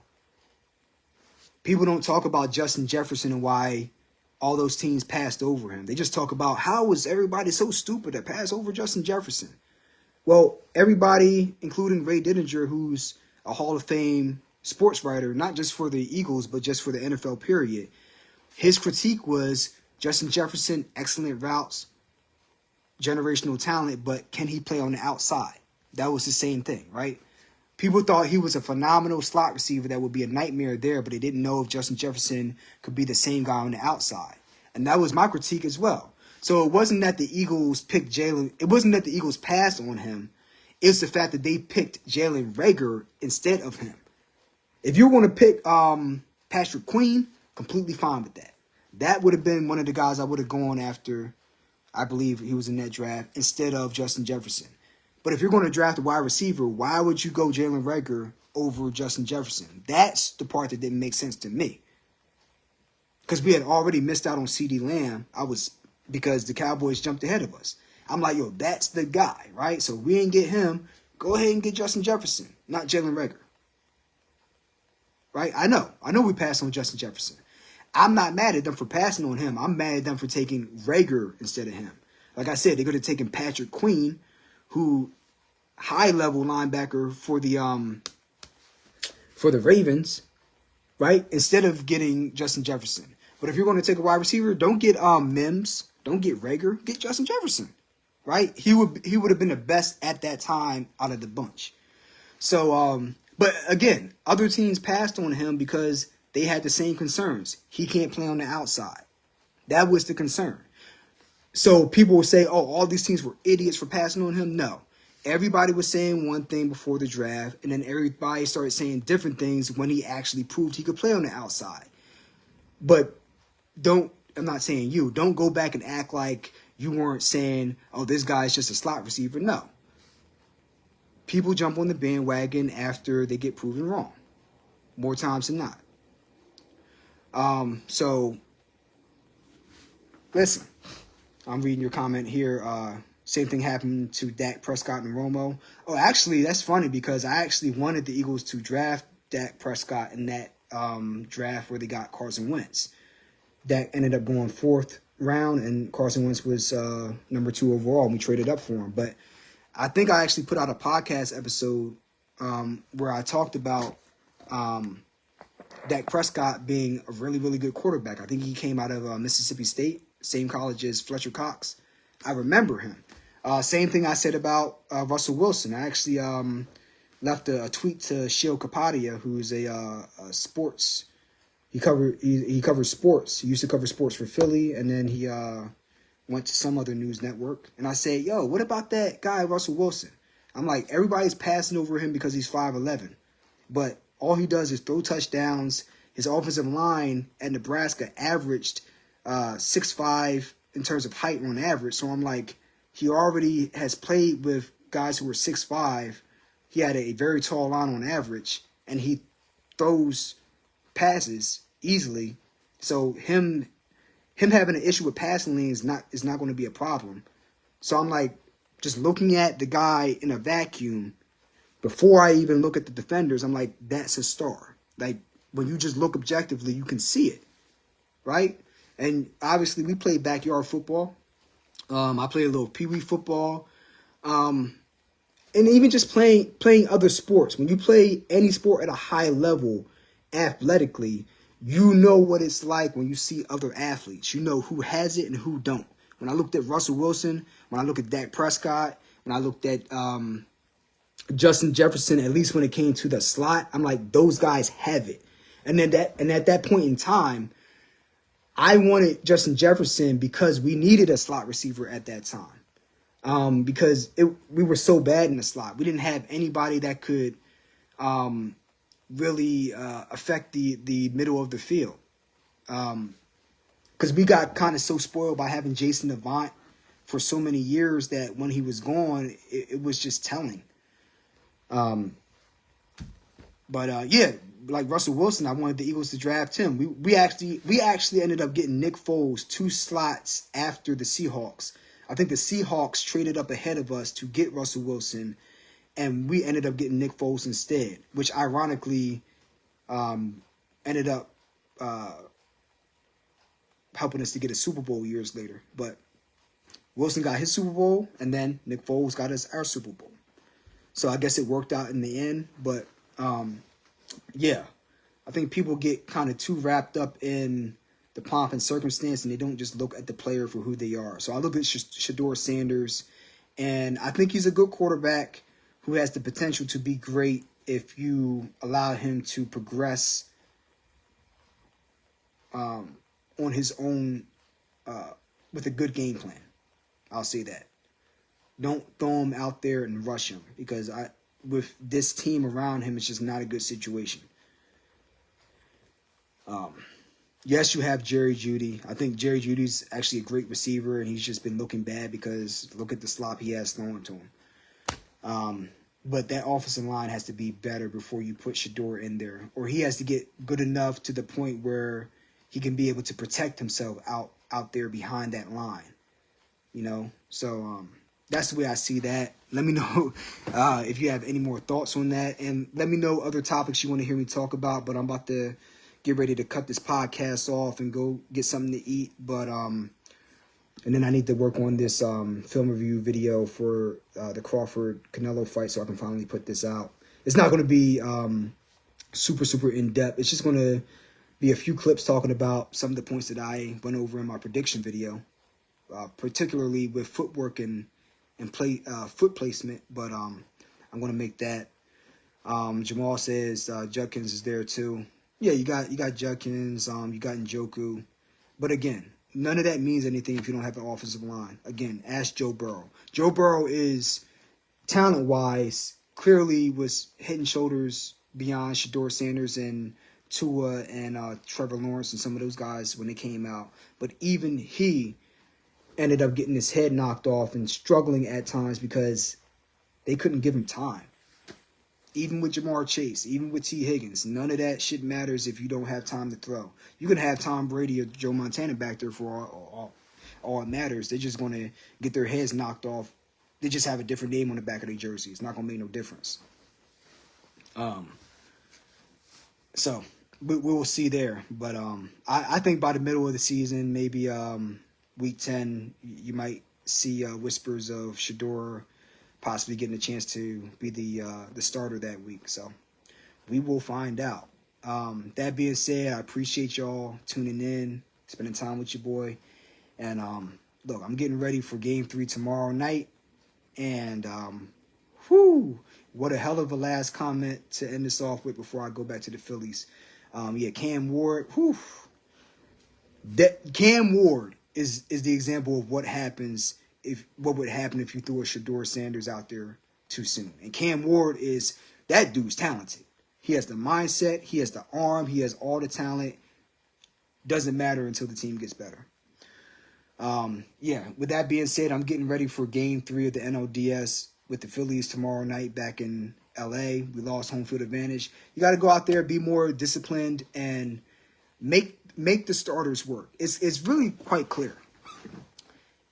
People don't talk about Justin Jefferson and why all those teams passed over him. They just talk about how was everybody so stupid that passed over Justin Jefferson. Well, everybody, including Ray Didinger, who's a Hall of Fame sports writer, not just for the Eagles, but just for the NFL period, his critique was Justin Jefferson, excellent routes, generational talent, but can he play on the outside? That was the same thing, right? People thought he was a phenomenal slot receiver that would be a nightmare there, but they didn't know if Justin Jefferson could be the same guy on the outside. And that was my critique as well. So it wasn't that the Eagles picked Jalen. It wasn't that the Eagles passed on him. It's the fact that they picked Jalen Reagor instead of him. If you want to pick Patrick Queen, completely fine with that. That would have been one of the guys I would have gone after. I believe he was in that draft instead of Justin Jefferson. But if you're going to draft a wide receiver, why would you go Jalen Reagor over Justin Jefferson? That's the part that didn't make sense to me. Because we had already missed out on CeeDee Lamb. Because the Cowboys jumped ahead of us. I'm like, yo, that's the guy, right? So we didn't get him. Go ahead and get Justin Jefferson, not Jalen Reagor. Right? I know we passed on Justin Jefferson. I'm not mad at them for passing on him. I'm mad at them for taking Reagor instead of him. Like I said, they could have taken Patrick Queen, who high-level linebacker for the Ravens, right? Instead of getting Justin Jefferson. But if you're going to take a wide receiver, don't get Mims, don't get Reagor, get Justin Jefferson, right? He would have been the best at that time out of the bunch. So, but again, other teams passed on him because they had the same concerns. He can't play on the outside. That was the concern. So people will say, oh, all these teams were idiots for passing on him. No. Everybody was saying one thing before the draft, and then everybody started saying different things when he actually proved he could play on the outside. But I'm not saying don't go back and act like you weren't saying, oh, this guy's just a slot receiver. No. People jump on the bandwagon after they get proven wrong. More times than not. So, listen, I'm reading your comment here. Same thing happened to Dak Prescott and Romo. Oh, actually, that's funny because I actually wanted the Eagles to draft Dak Prescott in that draft where they got Carson Wentz. Dak ended up going 4th round, and Carson Wentz was number 2 overall, and we traded up for him. But I think I actually put out a podcast episode where I talked about Dak Prescott being a really, really good quarterback. I think he came out of Mississippi State, same college as Fletcher Cox. I remember him. Same thing I said about Russell Wilson. I actually left a tweet to Shil Kapadia, who's a sports. He covers sports. He used to cover sports for Philly, and then he went to some other news network. And I said, yo, what about that guy, Russell Wilson? I'm like, everybody's passing over him because he's 5'11". But all he does is throw touchdowns. His offensive line at Nebraska averaged 6'5" in terms of height on average. So I'm like, he already has played with guys who were 6'5". He had a very tall line on average, and he throws passes easily. So him having an issue with passing lanes is not going to be a problem. So I'm like, just looking at the guy in a vacuum, before I even look at the defenders, I'm like, that's a star. Like, when you just look objectively, you can see it, right? And obviously, we played backyard football. I played a little pee-wee football. And even just playing other sports. When you play any sport at a high level athletically, you know what it's like when you see other athletes. You know who has it and who don't. When I looked at Russell Wilson, when I look at Dak Prescott, when I looked at Justin Jefferson, at least when it came to the slot, I'm like, those guys have it. And at that point in time, I wanted Justin Jefferson because we needed a slot receiver at that time. Because we were so bad in the slot. We didn't have anybody that could really affect the middle of the field. Because we got kind of so spoiled by having Jason Avant for so many years that when he was gone, it was just telling. Yeah, like Russell Wilson, I wanted the Eagles to draft him. We actually ended up getting Nick Foles 2 slots after the Seahawks. I think the Seahawks traded up ahead of us to get Russell Wilson, and we ended up getting Nick Foles instead, which ironically ended up helping us to get a Super Bowl years later. But Wilson got his Super Bowl, and then Nick Foles got us our Super Bowl. So I guess it worked out in the end. But, yeah, I think people get kind of too wrapped up in the pomp and circumstance, and they don't just look at the player for who they are. So I look at Shadeur Sanders, and I think he's a good quarterback who has the potential to be great if you allow him to progress on his own with a good game plan. I'll say that. Don't throw him out there and rush him, because with this team around him, it's just not a good situation. Yes, you have Jerry Jeudy. I think Jerry Jeudy's actually a great receiver, and he's just been looking bad because look at the slop he has thrown to him. But that offensive line has to be better before you put Shadeur in there, or he has to get good enough to the point where he can be able to protect himself out there behind that line. You know, so that's the way I see that. Let me know if you have any more thoughts on that, and let me know other topics you want to hear me talk about. But I'm about to get ready to cut this podcast off and go get something to eat. But and then I need to work on this film review video for the Crawford Canelo fight, so I can finally put this out. It's not going to be super in depth. It's just going to be a few clips talking about some of the points that I went over in my prediction video, particularly with footwork and foot placement. But I'm going to make that. Jamal says Judkins is there too. Yeah, you got Judkins, you got Njoku. But again, none of that means anything if you don't have an offensive line. Again, ask Joe Burrow. Joe Burrow is, talent-wise, clearly was head and shoulders beyond Shadeur Sanders and Tua and Trevor Lawrence and some of those guys when they came out. But even he ended up getting his head knocked off and struggling at times because they couldn't give him time. Even with Jamar Chase, even with T. Higgins, none of that shit matters if you don't have time to throw. You can have Tom Brady or Joe Montana back there for all it matters. They're just going to get their heads knocked off. They just have a different name on the back of their jersey. It's not going to make no difference. So we'll see there. But I think by the middle of the season, maybe week 10, you might see whispers of Shadeur possibly getting a chance to be the starter that week. So we will find out. That being said, I appreciate y'all tuning in, spending time with your boy. And look, I'm getting ready for Game 3 tomorrow night. And what a hell of a last comment to end this off with before I go back to the Phillies. Cam Ward. Cam Ward is the example of what would happen if you threw a Shadeur Sanders out there too soon. And Cam Ward that dude's talented. He has the mindset, he has the arm, he has all the talent. Doesn't matter until the team gets better. With that being said, I'm getting ready for Game 3 of the NLDS with the Phillies tomorrow night back in LA. We lost home field advantage. You got to go out there, be more disciplined, and make the starters work. It's really quite clear.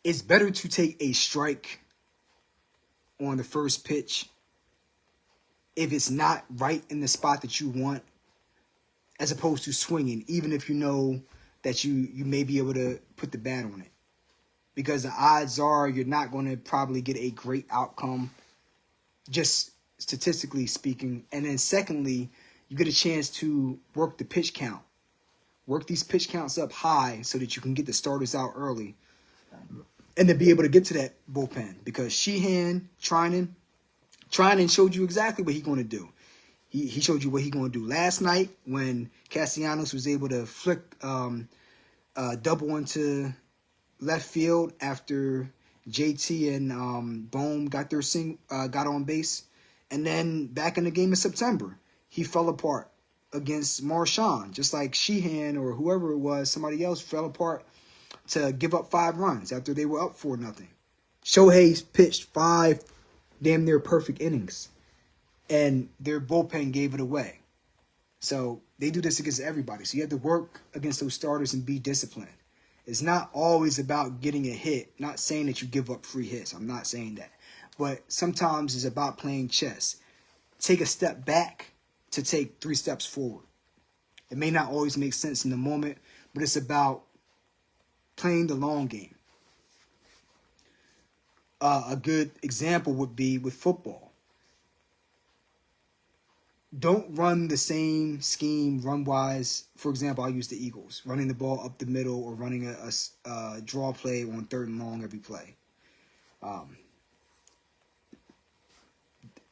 It's better to take a strike on the first pitch if it's not right in the spot that you want, as opposed to swinging, even if you know that you may be able to put the bat on it. Because the odds are you're not going to probably get a great outcome, just statistically speaking. And then secondly, you get a chance to work the pitch count. Work these pitch counts up high so that you can get the starters out early and then be able to get to that bullpen. Because Sheehan, Trinan showed you exactly what he's going to do. He showed you what he's going to do last night when Castellanos was able to flick double into left field after JT and Bohm got on base. And then back in the game in September, he fell apart against Marchand, just like Sheehan or whoever it was, somebody else fell apart to give up 5 runs after they were up 4-0. Shohei pitched 5 damn near perfect innings, and their bullpen gave it away. So they do this against everybody. So you have to work against those starters and be disciplined. It's not always about getting a hit. Not saying that you give up free hits. I'm not saying that. But sometimes it's about playing chess. Take a step back to take 3 steps forward. It may not always make sense in the moment, but it's about playing the long game. A good example would be with football. Don't run the same scheme run-wise. For example, I'll use the Eagles, running the ball up the middle or running a draw play on 3rd and long every play.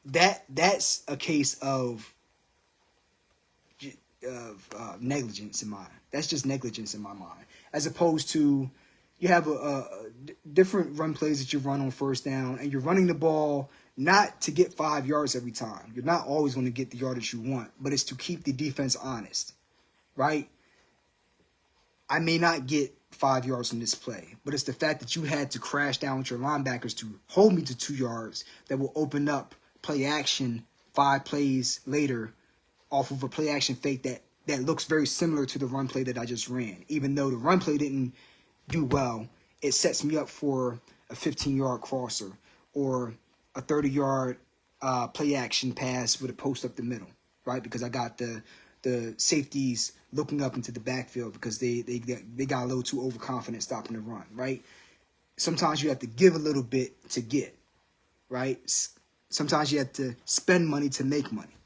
That's a case of negligence in mine. That's just negligence in my mind. As opposed to you have a different run plays that you run on 1st down, and you're running the ball not to get 5 yards every time. You're not always going to get the yardage you want, but it's to keep the defense honest, right? I may not get 5 yards from this play, but it's the fact that you had to crash down with your linebackers to hold me to 2 yards that will open up play action 5 plays later off of a play action fake that looks very similar to the run play that I just ran. Even though the run play didn't do well, it sets me up for a 15-yard crosser or a 30-yard play action pass with a post up the middle, right? Because I got the safeties looking up into the backfield because they got a little too overconfident stopping the run, right? Sometimes you have to give a little bit to get, right? Sometimes you have to spend money to make money,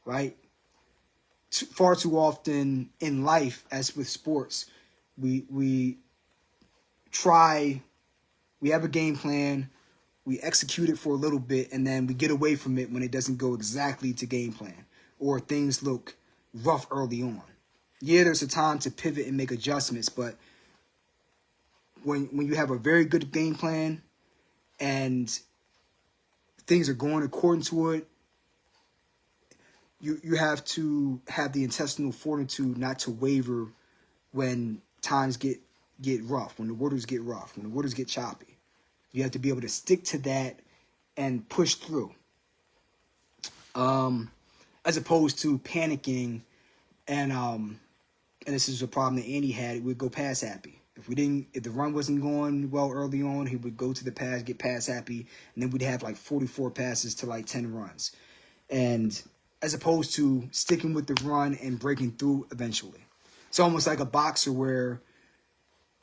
right? Far too often in life, as with sports, we have a game plan, we execute it for a little bit, and then we get away from it when it doesn't go exactly to game plan or things look rough early on. Yeah, there's a time to pivot and make adjustments, but when you have a very good game plan and things are going according to it, you have to have the intestinal fortitude not to waver when times get rough, when the waters get rough, when the waters get choppy. You have to be able to stick to that and push through. As opposed to panicking and this is a problem that Andy had, we'd go pass happy. If the run wasn't going well early on, he would go to the pass, get pass happy, and then we'd have like 44 passes to like 10 runs. And as opposed to sticking with the run and breaking through eventually. It's almost like a boxer where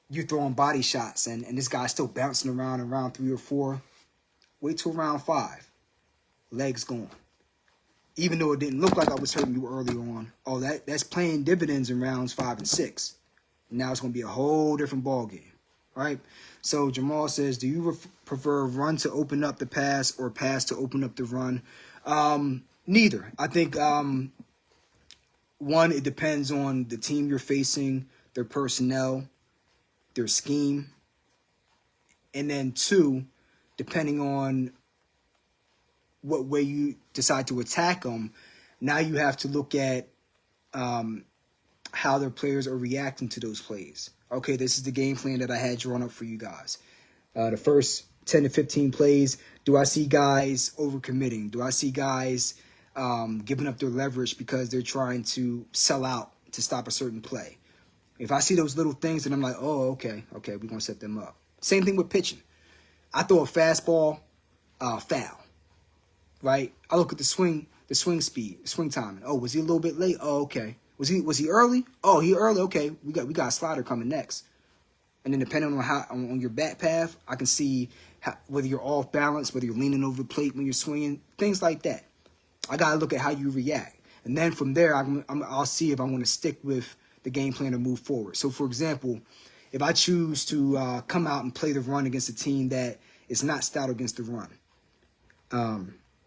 you're throwing body shots and this guy's still bouncing around in round 3 or 4. Wait till round 5. Legs gone. Even though it didn't look like I was hurting you early on. Oh, that's playing dividends in rounds 5 and 6. Now it's going to be a whole different ball game. Right? So Jamal says, do you prefer run to open up the pass or pass to open up the run? Neither. I think, one, it depends on the team you're facing, their personnel, their scheme. And then 2, depending on what way you decide to attack them, now you have to look at how their players are reacting to those plays. Okay, this is the game plan that I had drawn up for you guys. The first 10 to 15 plays, do I see guys overcommitting? Do I see guys giving up their leverage because they're trying to sell out to stop a certain play? If I see those little things, then I'm like, oh, okay, we're going to set them up. Same thing with pitching. I throw a fastball, foul. right? I look at the swing speed, the swing timing. Oh, was he a little bit late? Oh, okay. Was he early? Oh, he early. Okay, we got a slider coming next. And then depending on on your bat path, I can see whether you're off balance, whether you're leaning over the plate when you're swinging, things like that. I gotta look at how you react, and then from there, I'll see if I want to stick with the game plan or move forward. So, for example, if I choose to come out and play the run against a team that is not stout against the run,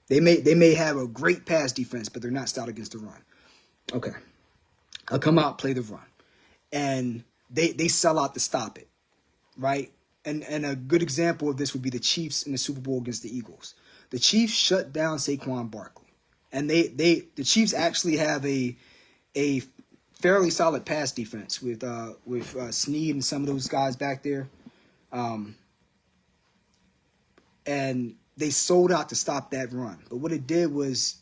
they may have a great pass defense, but they're not stout against the run. Okay, I'll come out, play the run, and they sell out to stop it, right? And a good example of this would be the Chiefs in the Super Bowl against the Eagles. The Chiefs shut down Saquon Barkley, and the Chiefs actually have a fairly solid pass defense with Snead and some of those guys back there, and they sold out to stop that run. But what it did was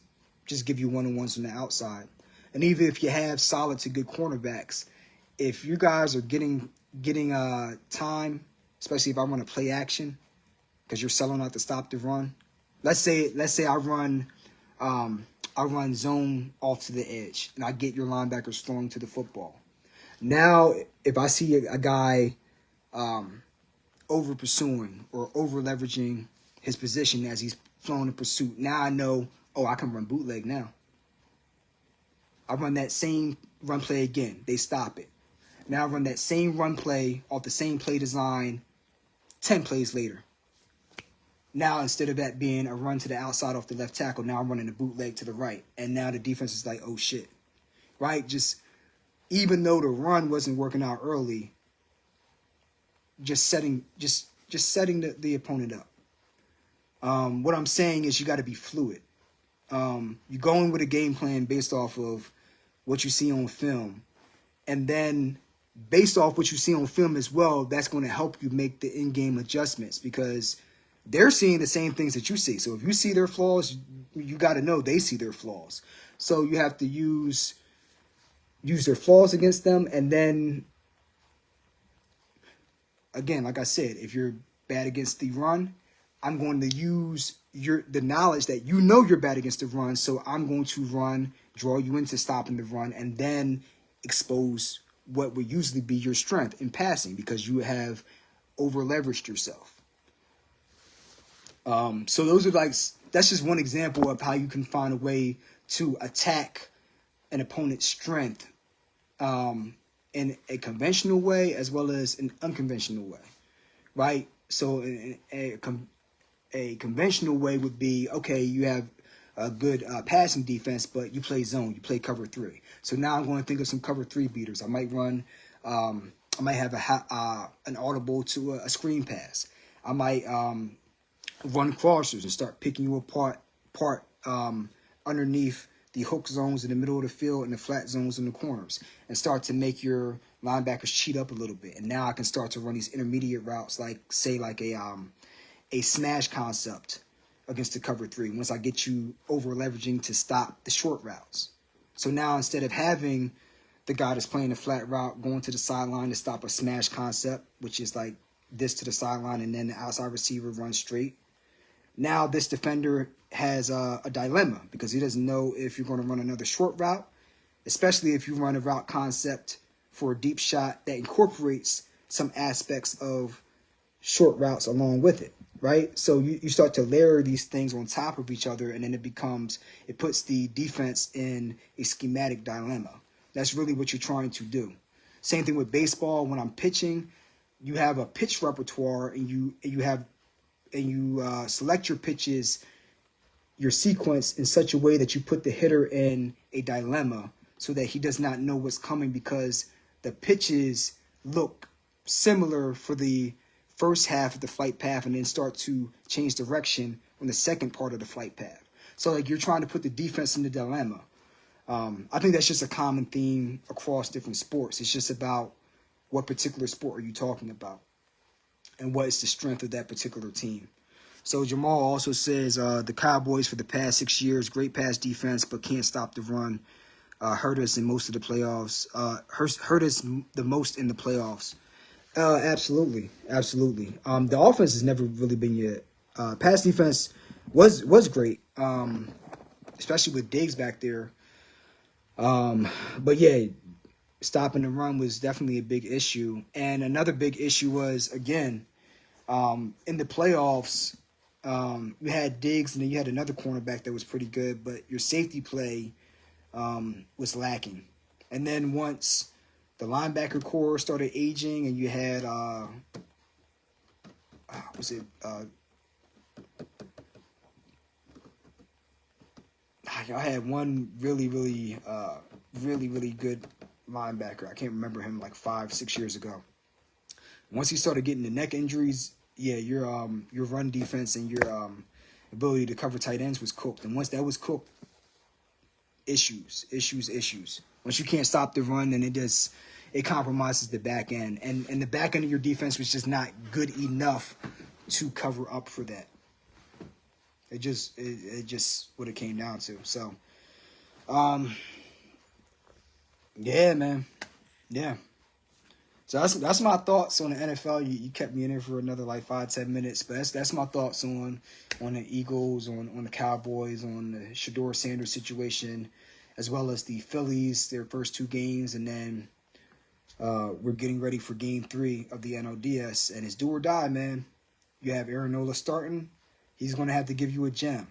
just give you one-on-ones on the outside, and even if you have solid to good cornerbacks, if you guys are getting time, especially if I run a play action, because you're selling out to stop the run. Let's say I run zone off to the edge, and I get your linebackers throwing to the football. Now, if I see a guy over pursuing or over leveraging his position as he's flowing in pursuit, now I know, oh, I can run bootleg now. I run that same run play again. They stop it. Now I run that same run play off the same play design 10 plays later. Now, instead of that being a run to the outside off the left tackle, now I'm running a bootleg to the right. And now the defense is like, oh, shit. Right? Just even though the run wasn't working out early, just setting the opponent up. What I'm saying is you got to be fluid. You go in with a game plan based off of what you see on film. And then based off what you see on film as well, that's going to help you make the in-game adjustments because they're seeing the same things that you see. So if you see their flaws, you got to know they see their flaws. So you have to use their flaws against them. And then, again, like I said, if you're bad against the run, I'm going to use the knowledge that you know you're bad against the run. So I'm going to draw you into stopping the run, and then expose what would usually be your strength in passing because you have over leveraged yourself. So that's just one example of how you can find a way to attack an opponent's strength in a conventional way as well as an unconventional way, right? So a conventional way would be, okay, you have a good passing defense, but you play zone, you play cover 3. So now I'm going to think of some cover 3 beaters. I might have an audible to a screen pass. I might run crossers and start picking you apart underneath the hook zones in the middle of the field and the flat zones in the corners, and start to make your linebackers cheat up a little bit. And now I can start to run these intermediate routes, like a smash concept against the cover 3 once I get you over leveraging to stop the short routes. So now instead of having the guy that's playing the flat route going to the sideline to stop a smash concept, which is like this to the sideline and then the outside receiver runs straight, now this defender has a dilemma because he doesn't know if you're going to run another short route, especially if you run a route concept for a deep shot that incorporates some aspects of short routes along with it. Right? So you start to layer these things on top of each other, and then it puts the defense in a schematic dilemma. That's really what you're trying to do. Same thing with baseball. When I'm pitching, you have a pitch repertoire, and you select your pitches, your sequence in such a way that you put the hitter in a dilemma so that he does not know what's coming because the pitches look similar for the first half of the flight path and then start to change direction on the second part of the flight path. So like you're trying to put the defense in the dilemma. I think that's just a common theme across different sports. It's just about what particular sport are you talking about and what is the strength of that particular team. So Jamal also says the Cowboys for the past 6 years, great pass defense, but can't stop the run. Hurt us in most of the playoffs. Hurt us the most in the playoffs. Absolutely. The offense has never really been your pass defense. was great, especially with Diggs back there. But yeah, stopping the run was definitely a big issue. And another big issue was, again, in the playoffs, you had Diggs and then you had another cornerback that was pretty good, but your safety play was lacking. And then once the linebacker core started aging and you had, was it, y'all had one really good linebacker. I can't remember him like 5-6 years ago. Once he started getting the neck injuries, yeah, your run defense and your ability to cover tight ends was cooked. And once that was cooked, issues. Once you can't stop the run, then it compromises the back end. And the back end of your defense was just not good enough to cover up for that. It just what it came down to. So, yeah, man. Yeah. So that's my thoughts on the NFL. You kept me in there for another like 5-10 minutes, but that's my thoughts on the Eagles, on the Cowboys, on the Shadeur Sanders situation, as well as the Phillies, their first 2 games, and then we're getting ready for Game 3 of the NLDS, and it's do or die, man. You have Aaron Nola starting. He's going to have to give you a gem.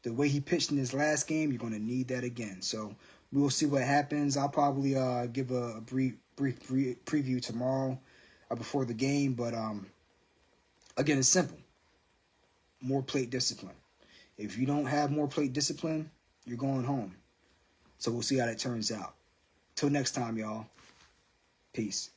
The way he pitched in his last game, you're going to need that again. So we'll see what happens. I'll probably give a brief preview tomorrow before the game. But again, it's simple. More plate discipline. If you don't have more plate discipline, you're going home. So we'll see how that turns out. Till next time, y'all. Peace.